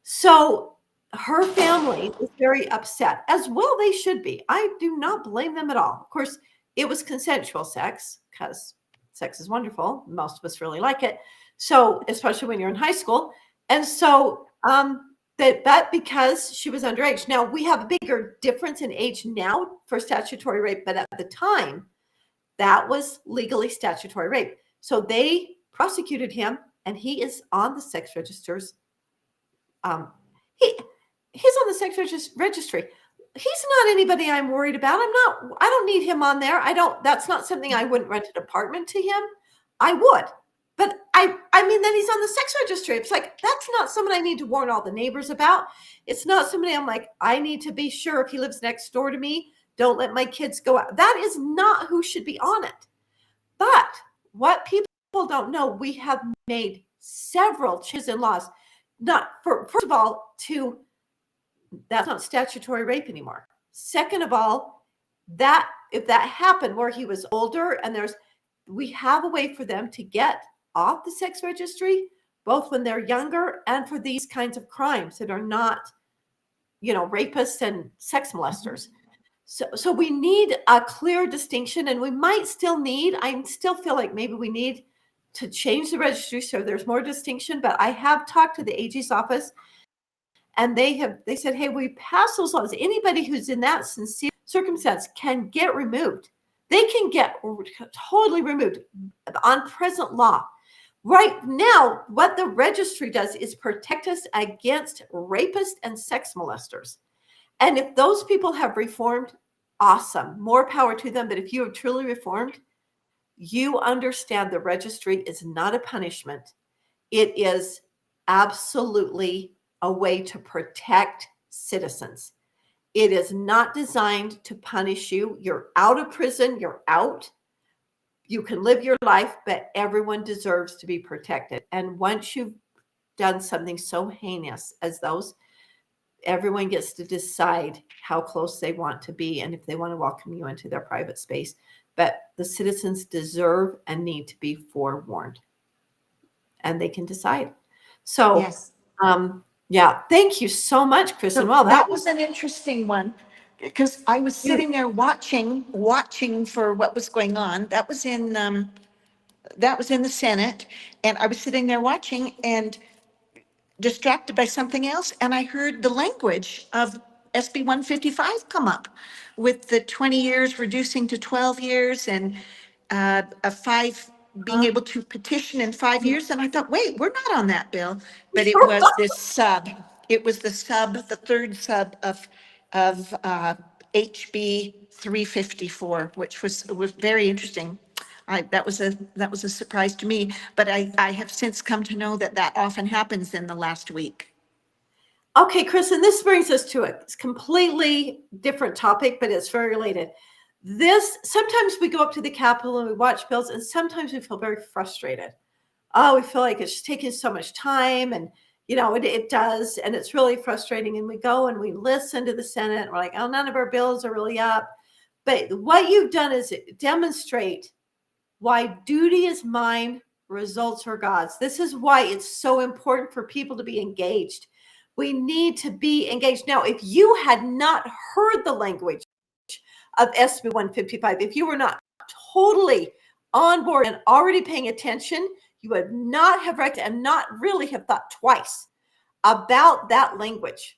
So her family was very upset, as well they should be. I do not blame them at all. Of course, it was consensual sex because sex is wonderful. Most of us really like it. So, especially when you're in high school. And so, that because she was underage. Now, we have a bigger difference in age now for statutory rape, but at the time, that was legally statutory rape. So they prosecuted him, and he is on the sex registers. He's on the sex registry. He's not anybody I'm worried about. I don't need him on there. That's not something I wouldn't rent an apartment to him. I would. But I mean, then he's on the sex registry. It's like, that's not someone I need to warn all the neighbors about. It's not somebody I'm like, I need to be sure if he lives next door to me, don't let my kids go out. That is not who should be on it. But what people don't know, we have made several changes in laws. First of all, that's not statutory rape anymore. Second of all, that if that happened where he was older and we have a way for them to get off the sex registry, both when they're younger and for these kinds of crimes that are not, rapists and sex molesters. So we need a clear distinction, and we might still I still feel like maybe we need to change the registry so there's more distinction, but I have talked to the AG's office, and they said, hey, we pass those laws. Anybody who's in that sincere circumstance can get removed. They can get totally removed on present law. Right now, what the registry does is protect us against rapists and sex molesters. And if those people have reformed, awesome, more power to them. But if you have truly reformed, you understand the registry is not a punishment. It is absolutely a way to protect citizens. It is not designed to punish you. You're out of prison. You're out. You can live your life, but everyone deserves to be protected. And once you've done something so heinous as those, everyone gets to decide how close they want to be and if they want to welcome you into their private space. But the citizens deserve and need to be forewarned, and they can decide. So, Yes. Yeah, thank you so much, Kristin. So Well, that was an interesting one because I was sitting there watching for what was going on. That was in the Senate, and I was sitting there watching and distracted by something else, and I heard the language of SB 155 come up with the 20 years reducing to 12 years and being able to petition in 5 years. And I thought, wait, we're not on that bill. But it was this sub. It was the third sub of HB 354, which was very interesting. That was a surprise to me, but I have since come to know that often happens in the last week. Okay, Kristin, this brings us to a completely different topic, but it's very related. Sometimes we go up to the Capitol and we watch bills, and sometimes we feel very frustrated. Oh, we feel like it's just taking so much time, and it does, and it's really frustrating. And we go and we listen to the Senate, and we're like, oh, none of our bills are really up. But what you've done is demonstrate why duty is mine, results are God's. This is why it's so important for people to be engaged. We need to be engaged. Now, if you had not heard the language of SB 155, if you were not totally on board and already paying attention, you would not have read and not really have thought twice about that language.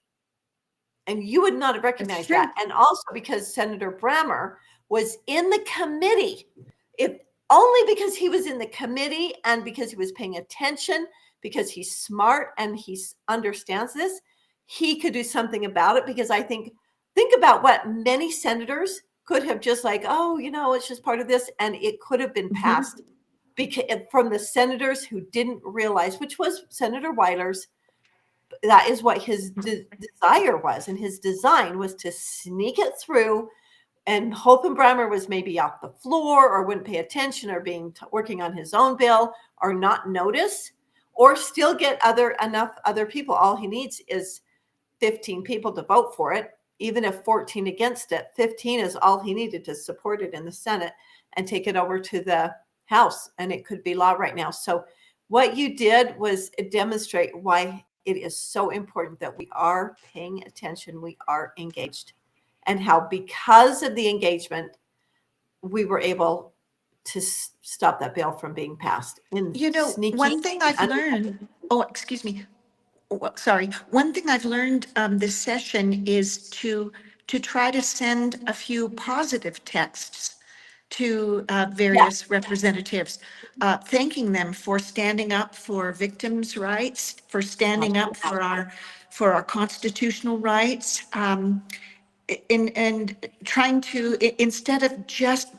And you would not have recognized that. And also because Senator Brammer was in the committee, only because he was in the committee and because he was paying attention, because he's smart and he understands this, he could do something about it. Because I think about what many senators could have just like, oh, it's just part of this. And it could have been passed because from the senators who didn't realize, which was Senator Weiler's, that is what his desire was. And his design was to sneak it through. And Hopenbrammer was maybe off the floor or wouldn't pay attention or working on his own bill or not notice or still get enough other people. All he needs is 15 people to vote for it. Even if 14 against it, 15 is all he needed to support it in the Senate and take it over to the House. And it could be law right now. So what you did was demonstrate why it is so important that we are paying attention, we are engaged. And how because of the engagement, we were able to stop that bill from being passed. One thing I've learned, excuse me. Sorry. One thing I've learned this session is to try to send a few positive texts to various representatives, thanking them for standing up for victims' rights, for standing up for our constitutional rights. And trying to, instead of just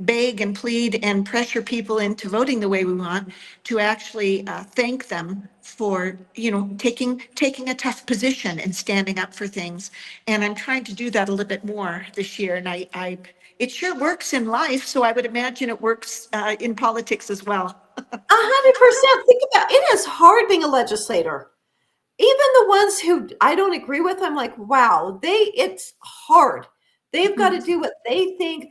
beg and plead and pressure people into voting the way we want, to actually thank them for, taking a tough position and standing up for things. And I'm trying to do that a little bit more this year. And it sure works in life, so I would imagine it works in politics as well. 100%. Think about it. It is hard being a legislator. Even the ones who I don't agree with, I'm like, wow, it's hard. They've got to do what they think.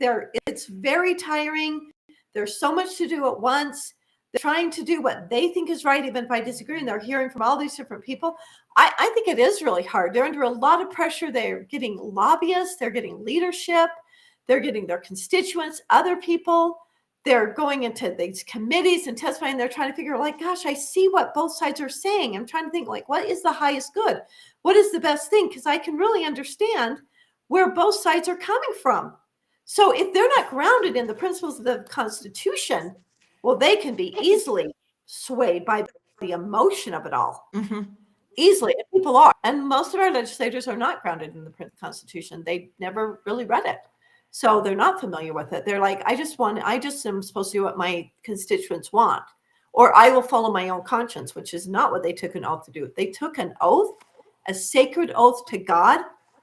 It's very tiring. There's so much to do at once. They're trying to do what they think is right, even if I disagree, and they're hearing from all these different people. I think it is really hard. They're under a lot of pressure. They're getting lobbyists. They're getting leadership. They're getting their constituents, other people. They're going into these committees and testifying. They're trying to figure like, gosh, I see what both sides are saying. I'm trying to think like, what is the highest good? What is the best thing? Because I can really understand where both sides are coming from. So if they're not grounded in the principles of the Constitution, well, they can be easily swayed by the emotion of it all. Easily. And people are. And most of our legislators are not grounded in the Constitution. They never really read it. So they're not familiar with it. They're like, I just am supposed to do what my constituents want, or I will follow my own conscience, which is not what they took an oath to do. They took an oath, a sacred oath to God,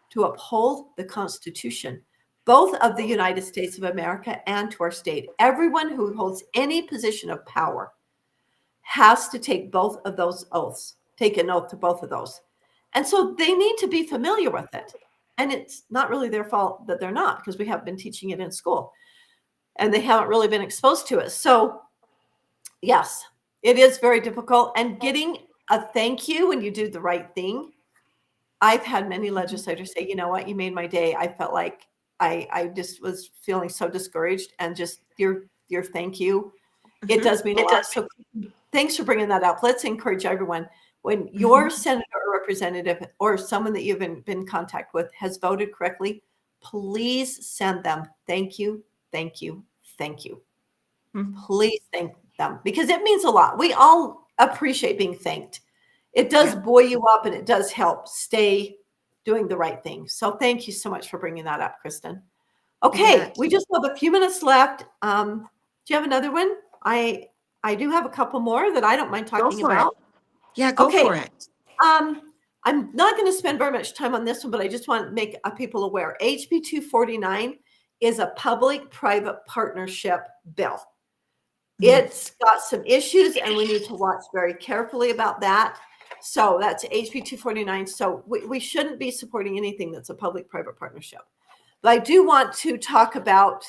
to uphold the Constitution, both of the United States of America and to our state. Everyone who holds any position of power has to take both of those oaths, take an oath to both of those. And so they need to be familiar with it. And it's not really their fault that they're not, because we have been teaching it in school and they haven't really been exposed to it. So yes, it is very difficult. And getting a thank you when you do the right thing. I've had many legislators say, you know what, you made my day. I felt like I just was feeling so discouraged, and just your thank you. It does mean a lot. So thanks for bringing that up. Let's encourage everyone. When your senator or representative or someone that you've been in contact with has voted correctly, please send them thank you, thank you, thank you. Please thank them, because it means a lot. We all appreciate being thanked. It does buoy you up, and it does help stay doing the right thing. So thank you so much for bringing that up, Kristin. Okay, we just have a few minutes left. Do you have another one? I do have a couple more that I don't mind talking about. Yeah, go for it. I'm not going to spend very much time on this one, but I just want to make people aware. HB 249 is a public-private partnership bill. It's got some issues, and we need to watch very carefully about that. So that's HB 249. So we shouldn't be supporting anything that's a public-private partnership. But I do want to talk about,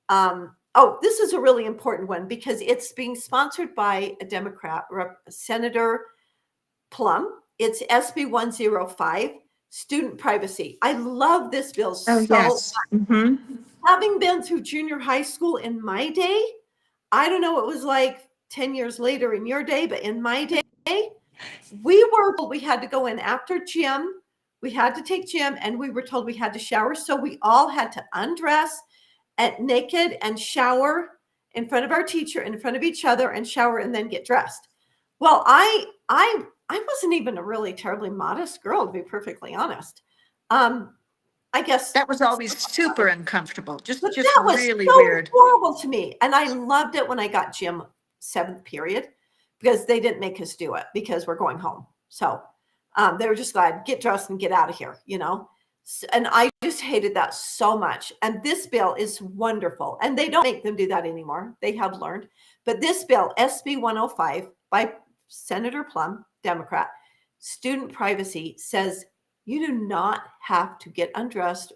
this is a really important one because it's being sponsored by a Democrat, Senator Plum. It's SB 105, student privacy. I love this bill so much. Having been through junior high school in my day, I don't know what it was like 10 years later in your day, but in my day, we had to go in after gym. We had to take gym, and we were told we had to shower. So we all had to undress at naked and shower in front of our teacher, in front of each other, and shower and then get dressed. Well, I wasn't even a really terribly modest girl, to be perfectly honest. I I guess That was always super uncomfortable, just but that was really so weird. horrible to me. And I loved it when I got gym 7th period because they didn't make us do it because we're going home. So they were just glad, get dressed and get out of here, you know? And I just hated that so much. And this bill is wonderful. And they don't make them do that anymore. They have learned. But this bill, SB 105 by Senator Plum, Democrat, student privacy, says you do not have to get undressed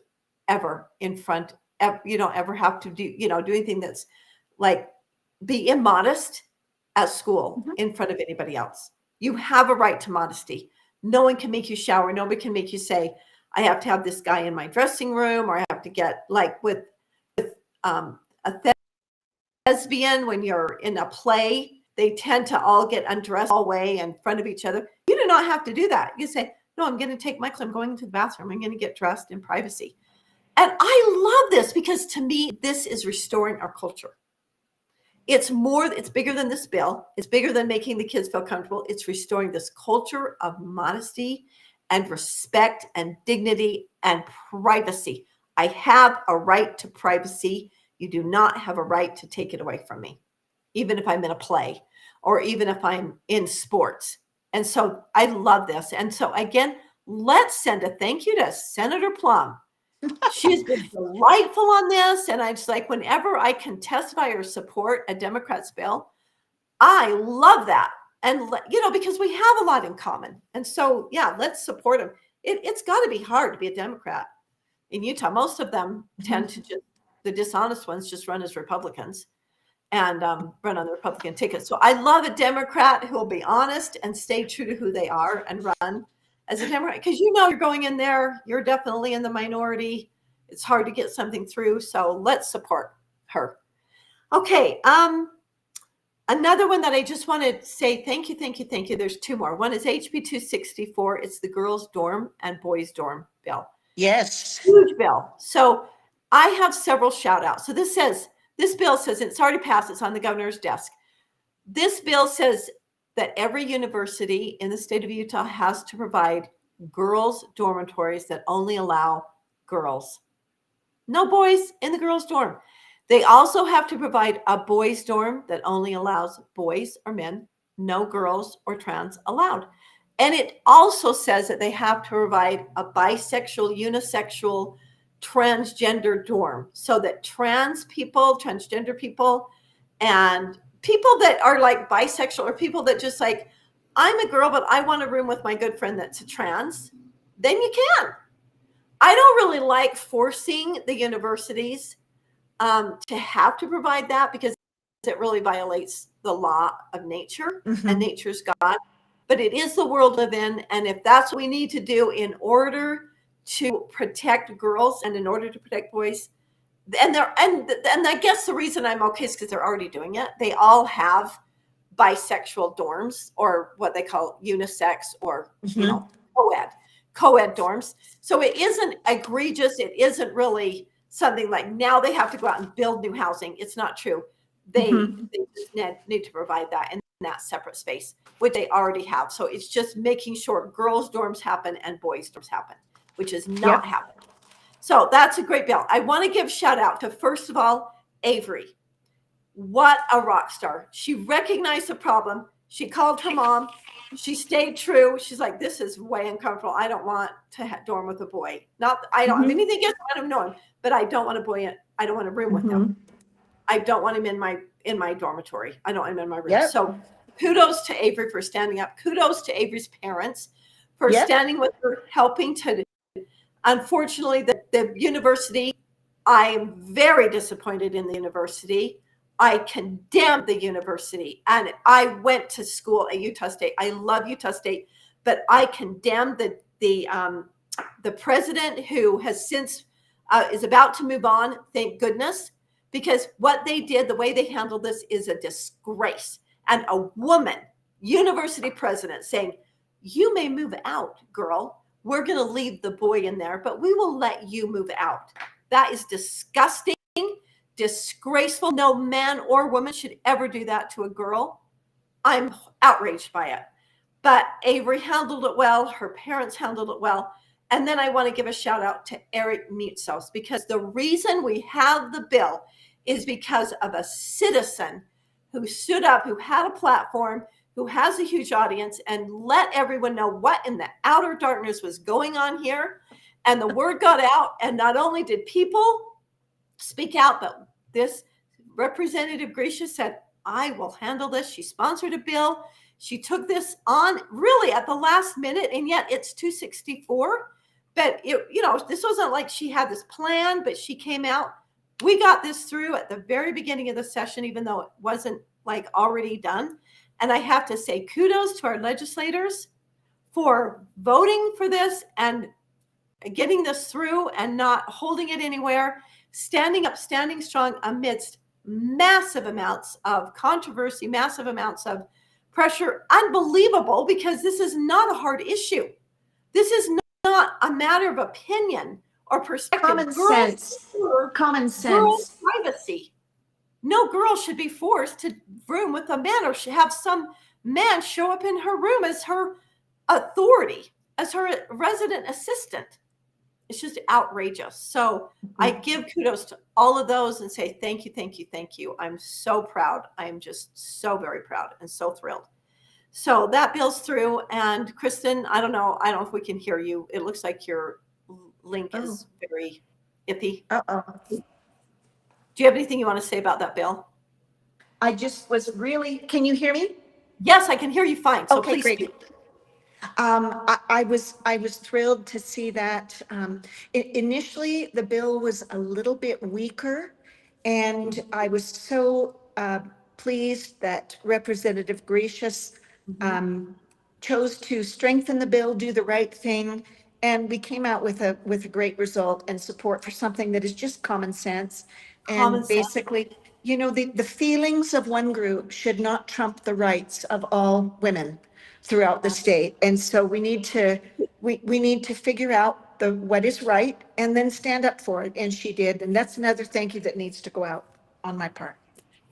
ever in front. You don't ever have to do, do anything that's like be immodest at school in front of anybody else. You have a right to modesty. No one can make you shower. Nobody can make you say, I have to have this guy in my dressing room, or I have to get like with a thespian when you're in a play. They tend to all get undressed all the way in front of each other. You do not have to do that. You say, no, I'm going to take my clothes. I'm going to the bathroom. I'm going to get dressed in privacy. And I love this because to me, this is restoring our culture. It's bigger than this bill. It's bigger than making the kids feel comfortable. It's restoring this culture of modesty and respect and dignity and privacy. I have a right to privacy. You do not have a right to take it away from me, even if I'm in a play or even if I'm in sports. And so I love this. And so again, let's send a thank you to Senator Plum. She's been delightful on this. And I just like, whenever I can testify or support a Democrat's bill, I love that. And, because we have a lot in common. And so, yeah, let's support them. It's got to be hard to be a Democrat in Utah. Most of them tend to the dishonest ones just run as Republicans and run on the Republican ticket. So I love a Democrat who will be honest and stay true to who they are and run as a Democrat. Because you're going in there, you're definitely in the minority. It's hard to get something through. So let's support her. Okay. Another one that I just want to say thank you. There's two more. One is HB 264. It's the girls' dorm and boys' dorm bill. Yes. Huge bill. So I have several shout outs. So this bill says it's already passed. It's on the governor's desk. This bill says that every university in the state of Utah has to provide girls' dormitories that only allow girls. No boys in the girls' dorm. They also have to provide a boys' dorm that only allows boys or men, no girls or trans allowed. And it also says that they have to provide a bisexual, unisexual, transgender dorm so that trans people, transgender people, and people that are like bisexual or people that just like, I'm a girl, but I want a room with my good friend that's a trans, then you can. I don't really like forcing the universities to have to provide that because it really violates the law of nature and nature's God. But it is the world we live in. And if that's what we need to do in order to protect girls and in order to protect boys, and I guess the reason I'm okay is because they're already doing it. They all have bisexual dorms or what they call unisex or, co-ed dorms. So it isn't egregious. It isn't really something like now they have to go out and build new housing. It's not true. They just need to provide that in that separate space, which they already have. So it's just making sure girls' dorms happen and boys' dorms happen, which is not happening. So that's a great bill. I want to give shout out to, first of all, Avery. What a rock star. She recognized the problem. She called her mom. She stayed true. She's like, this is way uncomfortable. I don't want to dorm with a boy. I don't have anything against him. I don't know him, but I don't want a boy. I don't want a room with him. I don't want him in my dormitory. I don't want him in my room. Yep. So kudos to Avery for standing up. Kudos to Avery's parents for standing with her, helping to. Unfortunately, the university, I am very disappointed in the university. I condemn the university. And I went to school at Utah State. I love Utah State, but I condemn the president who has since is about to move on. Thank goodness, because what they did, the way they handled this is a disgrace. And a woman, university president, saying, you may move out, girl. We're going to leave the boy in there, but we will let you move out. That is disgusting, disgraceful. No man or woman should ever do that to a girl. I'm outraged by it. But Avery handled it well. Her parents handled it well. And then I want to give a shout out to Eric Mutzos, because the reason we have the bill is because of a citizen who stood up, who had a platform, who has a huge audience, and let everyone know what in the outer darkness was going on here. And the word got out, and not only did people speak out, but this Representative Gracia said, I will handle this. She sponsored a bill. She took this on really at the last minute, and yet it's 264. But this wasn't like she had this plan, but she came out. We got this through at the very beginning of the session, even though it wasn't like already done. And I have to say kudos to our legislators for voting for this and getting this through and not holding it anywhere, standing up, standing strong amidst massive amounts of controversy, massive amounts of pressure. Unbelievable, because this is not a hard issue. This is not a matter of opinion or perspective. Common sense. Girls' privacy. No girl should be forced to room with a man, or should have some man show up in her room as her authority, as her resident assistant. It's just outrageous. So I give kudos to all of those and say thank you, thank you, thank you. I'm so proud. I'm just so very proud and so thrilled. So that bill's through. And Kristin, I don't know if we can hear you. It looks like your link is very iffy. Do you have anything you want to say about that bill? I just was really, can you hear me? Yes, I can hear you fine. So Okay, please great. speak. I was thrilled to see that. Initially, the bill was a little bit weaker, and I was so pleased that Representative Gracious chose to strengthen the bill, do the right thing, and we came out with a great result and support for something that is just common sense. Common And sense. basically, the feelings of one group should not trump the rights of all women throughout the state. And so we need to figure out what is right and then stand up for it. And she did. And that's another thank you that needs to go out on my part.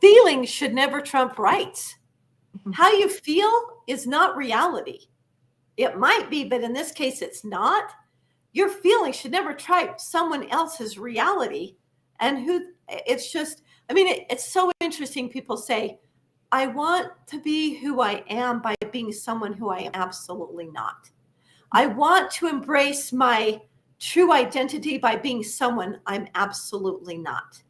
Feelings should never trump rights. How you feel is not reality. It might be, but in this case, it's not. Your feelings should never trump someone else's reality. And it's just, it's so interesting. People say, I want to be who I am by being someone who I am absolutely not. I want to embrace my true identity by being someone I'm absolutely not,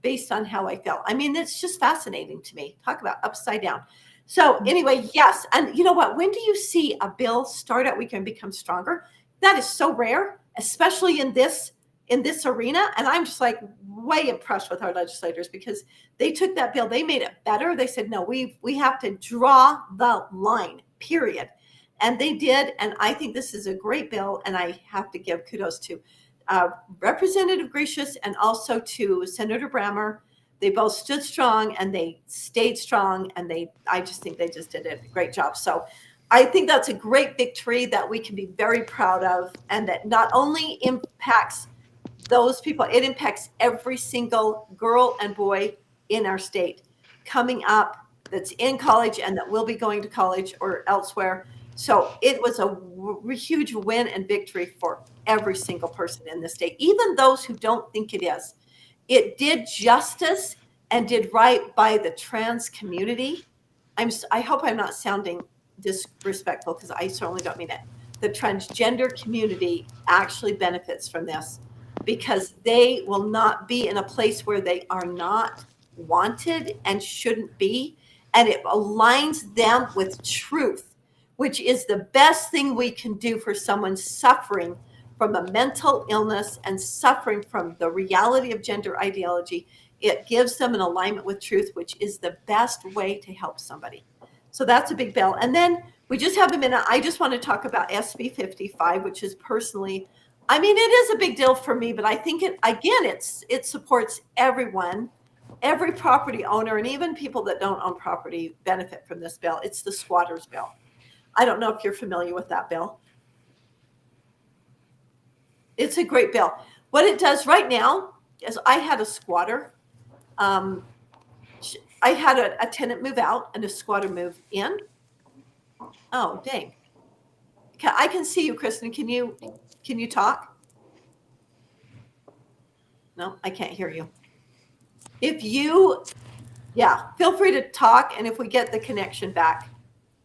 based on how I feel. It's just fascinating to me. Talk about upside down. So anyway, yes. And you know what? When do you see a bill start out weaker and become stronger? That is so rare, especially in this arena. And I'm just like way impressed with our legislators, because they took that bill, they made it better. They said, no, we have to draw the line, period. And they did. And I think this is a great bill. And I have to give kudos to Representative Gracious and also to Senator Brammer. They both stood strong and they stayed strong. And I just think they just did a great job. So I think that's a great victory that we can be very proud of, and that not only impacts those people, it impacts every single girl and boy in our state coming up that's in college and that will be going to college or elsewhere. So it was a huge win and victory for every single person in the state, even those who don't think it is. It did justice and did right by the trans community. I hope I'm not sounding disrespectful, because I certainly don't mean it. The transgender community actually benefits from this, because they will not be in a place where they are not wanted and shouldn't be. And it aligns them with truth, which is the best thing we can do for someone suffering from a mental illness and suffering from the reality of gender ideology. It gives them an alignment with truth, which is the best way to help somebody. So that's a big bill. And then we just have a minute. I just want to talk about SB 55, which is personally, it is a big deal for me, but I think it supports everyone, every property owner, and even people that don't own property benefit from this bill. It's the squatters bill. I don't know if you're familiar with that bill. It's a great bill. What it does right now is, I had a squatter. I had a tenant move out and a squatter move in. Oh, dang. I can see you, Kristin. Can you Can you talk? No, I can't hear you. If you, yeah, feel free to talk. And if we get the connection back,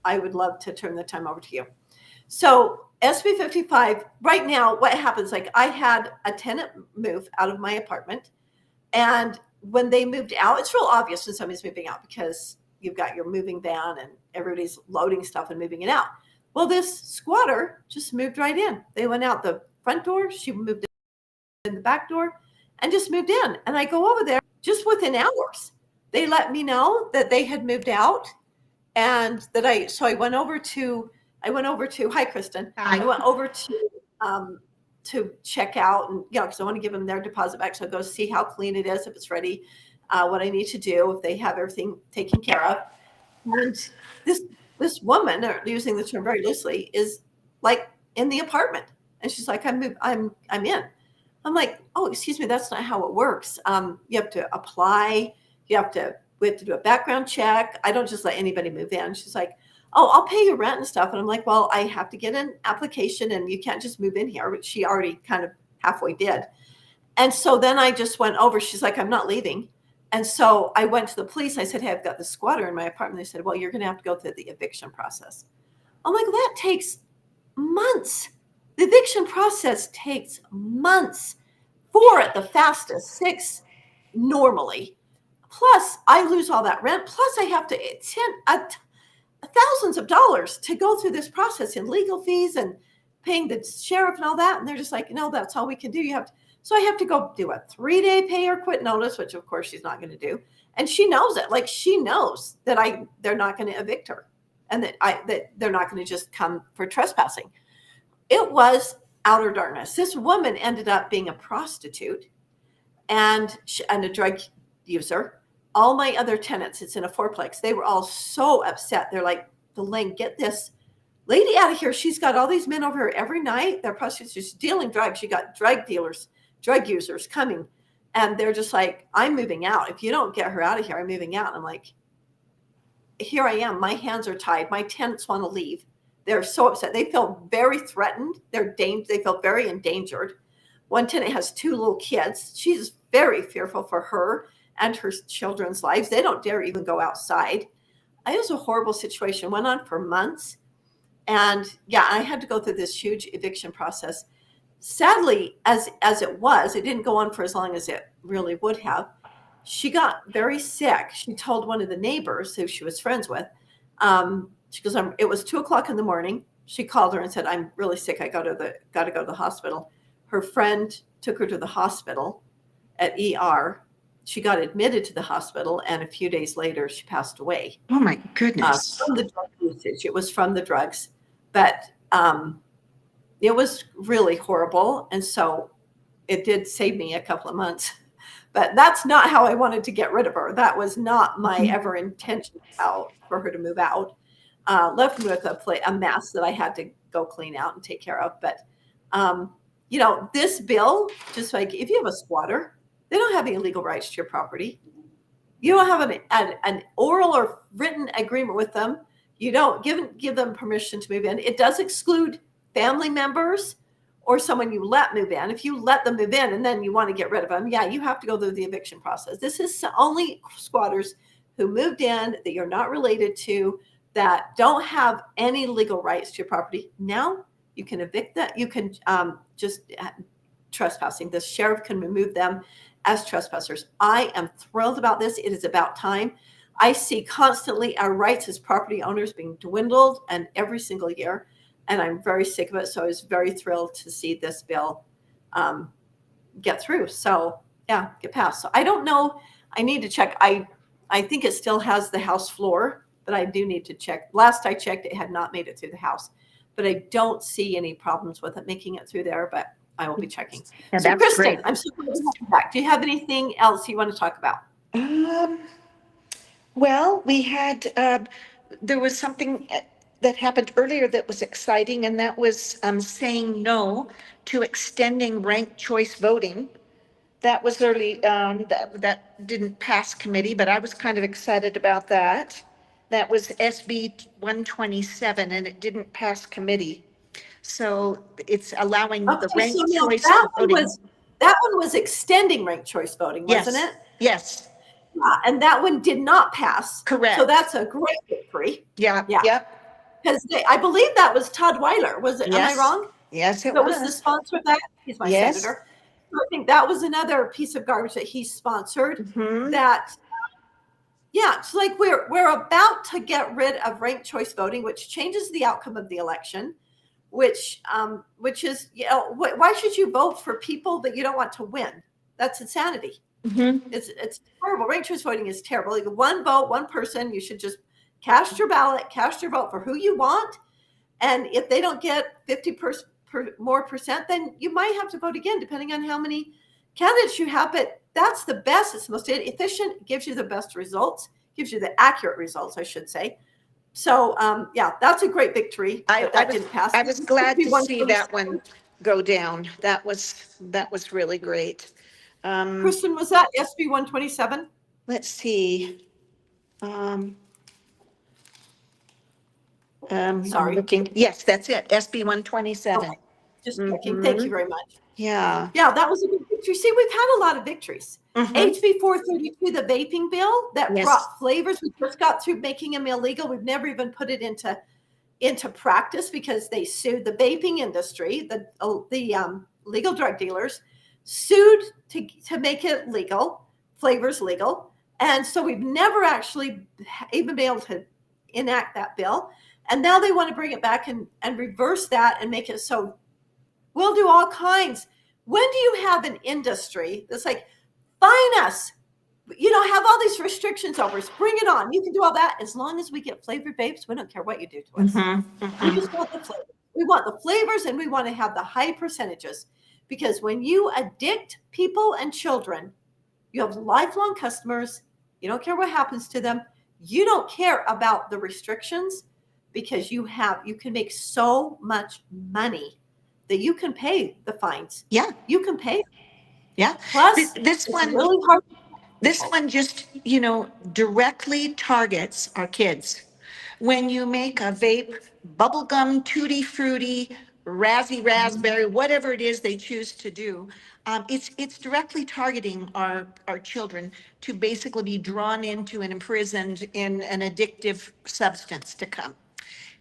I would love to turn the time over to you. So SB 55, right now, what happens, like I had a tenant move out of my apartment. And when they moved out, it's real obvious when somebody's moving out because you've got your moving van and everybody's loading stuff and moving it out. Well, this squatter just moved right in. They went out the front door. She moved in the back door and just moved in. And I go over there just within hours. They let me know that they had moved out and that I went over to, hi, Kristin. Hi. I went over to check out and, because I want to give them their deposit back. So I go see how clean it is, if it's ready, what I need to do, if they have everything taken care of. And this woman, using the term very loosely, is like in the apartment. And she's like, I'm in. I'm like, oh, excuse me, that's not how it works. You have to apply. We have to do a background check. I don't just let anybody move in. She's like, oh, I'll pay your rent and stuff. And I'm like, well, I have to get an application and you can't just move in here, which she already kind of halfway did. And so then I just went over. She's like, I'm not leaving. And so I went to the police. I said, hey, I've got the squatter in my apartment. They said, well, you're going to have to go through the eviction process. I'm like, that takes months. The eviction process takes months, 4 at the fastest, 6 normally. Plus, I lose all that rent. Plus, I have to thousands of dollars to go through this process in legal fees and paying the sheriff and all that. And they're just like, no, that's all we can do. So I have to go do a 3-day pay or quit notice, which of course she's not going to do. And she knows it. Like she knows that they're not going to evict her and that they're not going to just come for trespassing. It was outer darkness. This woman ended up being a prostitute and a drug user. All my other tenants, it's in a 4-plex. They were all so upset. They're like, Dalane, get this lady out of here. She's got all these men over here every night. They're prostitutes. She's dealing drugs. She got drug dealers, drug users coming. And they're just like, I'm moving out. If you don't get her out of here, I'm moving out. And I'm like, here I am. My hands are tied. My tenants want to leave. They're so upset. They feel very threatened. They feel very endangered. One tenant has 2 little kids. She's very fearful for her and her children's lives. They don't dare even go outside. It was a horrible situation. Went on for months. And yeah, I had to go through this huge eviction process. Sadly, as it didn't go on for as long as it really would have. She got very sick. She told one of the neighbors who she was friends with, she goes, it was 2:00 in the morning. She called her and said, I'm really sick. I got to go to the hospital. Her friend took her to the hospital at ER. She got admitted to the hospital, and a few days later, she passed away. Oh my goodness. From the drug usage. It was from the drugs, but it was really horrible. And so it did save me a couple of months. But that's not how I wanted to get rid of her. That was not my ever intention for her to move out. Left me with a mess that I had to go clean out and take care of. But, this bill, just like if you have a squatter, they don't have any legal rights to your property. You don't have an oral or written agreement with them. You don't give them permission to move in. It does exclude family members or someone you let move in. If you let them move in and then you want to get rid of them, yeah, you have to go through the eviction process. This is only squatters who moved in that you're not related to, that don't have any legal rights to your property. Now you can evict that. You can just trespassing. The sheriff can remove them as trespassers. I am thrilled about this. It is about time. I see constantly our rights as property owners being dwindled, and every single year, and I'm very sick of it. So I was very thrilled to see this bill get through. So yeah, get passed. So I don't know. I need to check. I think it still has the House floor, but I do need to check. Last I checked, it had not made it through the House, but I don't see any problems with it making it through there. But I will be checking. Yeah, so that's Kristin, great. I'm so glad to have you back. Do you have anything else you want to talk about? Well, we had, there was something that happened earlier that was exciting, and that was saying no to extending ranked choice voting. That was early, that didn't pass committee, but I was kind of excited about that. That was SB 127, and it didn't pass committee. So it's allowing the Okay, ranked so now choice that one voting. was extending ranked choice voting, wasn't Yes, it? yes, And that one did not pass. correct. So that's a great victory. Yeah, Yeah. yep, Because I believe that was Todd Weiler. Was it? Am I yes, wrong? yes, it That was the was. sponsor of that. He's my Yes. senator. So I think that was another piece of garbage that he sponsored. Mhm. That, yeah, it's like we're about to get rid of ranked choice voting, which changes the outcome of the election. Which is, you know, why should you vote for people that you don't want to win? That's insanity. Mhm. It's terrible. Ranked choice voting is terrible. Like one vote, one person. You should just cast your ballot, cast your vote for who you want. And if they don't get 50% more percent, then you might have to vote again, depending on how many candidates you have. But that's the best. It's the most efficient. Gives you the best results. Gives you the accurate results, I should say. So yeah, that's a great victory. That didn't pass. I was glad to see that one go down. That was really great. Kristin, was that SB 127? Let's see. I'm Sorry. looking. Yes, that's it. SB 127. Okay. Just checking. Thank you very much. Yeah. Yeah, that was a good victory. See, we've had a lot of victories. Mhm. HB 432, the vaping bill that Yes. brought flavors. We just got through making them illegal. We've never even put it into practice because they sued the vaping industry. The legal drug dealers sued to make it legal, flavors legal. And so we've never actually even been able to enact that bill. And now they want to bring it back and reverse that and make it so we'll do all kinds. When do you have an industry that's like, fine us, you know, have all these restrictions over us, bring it on. You can do all that as long as we get flavored vapes. We don't care what you do to us. Mhm, We mhm. just want the flavors. We want the flavors and we want to have the high percentages. Because when you addict people and children, you have lifelong customers. You don't care what happens to them. You don't care about the restrictions because you can make so much money that you can pay the fines. Yeah, You can pay. yeah. Plus, This it's one, really hard. this one just, directly targets our kids. When you make a vape, bubblegum, tutti frutti, raspberry, whatever it is they choose to do, it's directly targeting our children to basically be drawn into and imprisoned in an addictive substance to come.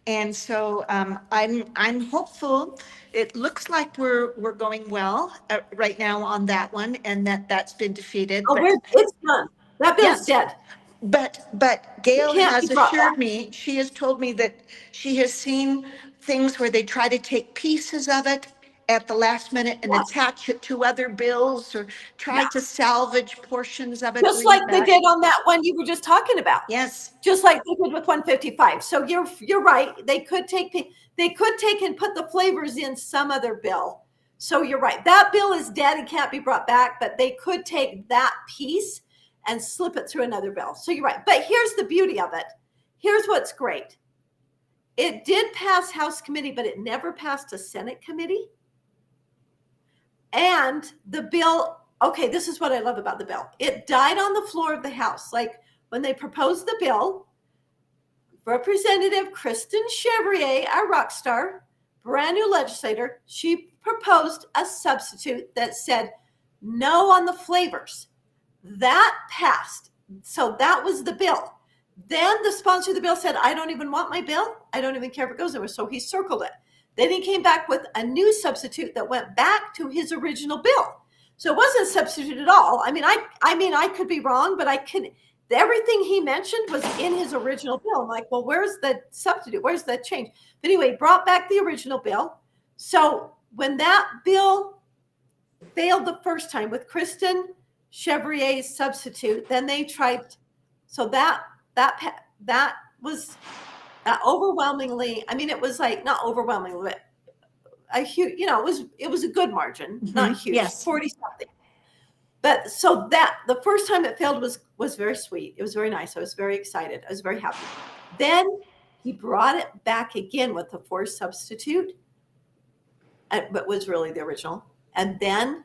And so I'm hopeful. It looks like we're going well right now on that one, and that's been defeated. Oh, But it's done. That bill's yes, dead. but Gail Can't be has brought assured back. me, she has told me that she has seen things where they try to take pieces of it at the last minute and Yes. attach it to other bills or try Yeah. to salvage portions of it. Just bring like it they back. did on that one you were just talking about. Yes, Just like they did with 155. So you're right. They could take and put the flavors in some other bill. So you're right. That bill is dead and can't be brought back, but they could take that piece and slip it through another bill. So you're right. But here's the beauty of it. Here's what's great. It did pass House committee, but it never passed a Senate committee. And the bill, okay, this is what I love about the bill. It died on the floor of the House. Like when they proposed the bill, Representative Kristin Chevrier, our rock star, brand new legislator, she proposed a substitute that said no on the flavors. That passed. So that was the bill. Then the sponsor of the bill said, I don't even want my bill. I don't even care if it goes anywhere. So he circled it. Then he came back with a new substitute that went back to his original bill. So it wasn't a substitute at all. I mean, I could be wrong, but everything he mentioned was in his original bill. I'm like, well, where's the substitute? Where's the change? But anyway, brought back the original bill. So when that bill failed the first time with Kristin Chevrier's substitute, then they tried. So that was overwhelmingly. I mean, it was like not overwhelmingly, but a huge. It was a good margin, not huge, yes. 40 something. But so that the first time it failed was very sweet. It was very nice. I was very excited. I was very happy. Then he brought it back again with the forced substitute, but was really the original. And then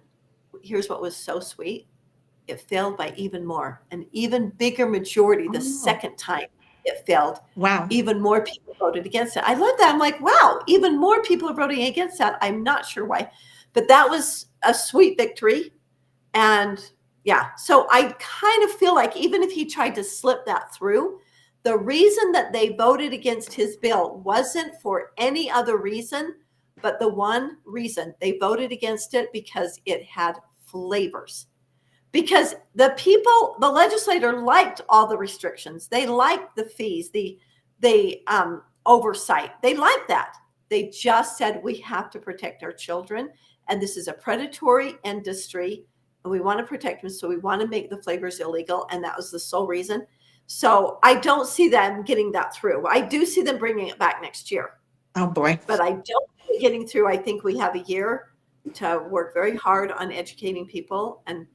here's what was so sweet. It failed by even more, an even bigger majority the second time. it failed. Wow. Even more people voted against it. I love that. I'm like, wow, even more people are voting against that. I'm not sure why, but that was a sweet victory. And yeah, so I kind of feel like even if he tried to slip that through, the reason that they voted against his bill wasn't for any other reason, but the one reason they voted against it because it had flavors. Because the legislator liked all the restrictions. They liked the fees, the oversight. They liked that. They just said, we have to protect our children. And this is a predatory industry. And we want to protect them. So we want to make the flavors illegal. And that was the sole reason. So I don't see them getting that through. I do see them bringing it back next year. Oh, boy. But I don't see it getting through. I think we have a year to work very hard on educating people and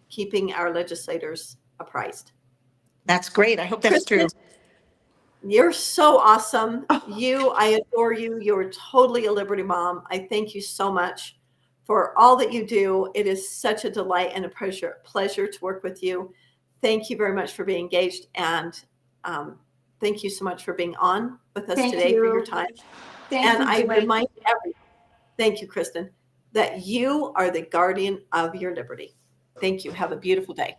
keeping our legislators apprised. That's great. I hope that's Kristin, true. You're so awesome. Oh. I adore you. You're totally a Liberty mom. I thank you so much for all that you do. It is such a delight and a pleasure to work with you. Thank you very much for being engaged. And thank you so much for being on with us today for your time. And I remind everyone, thank you, Kristin, that you are the guardian of your liberty. Thank you. Have a beautiful day.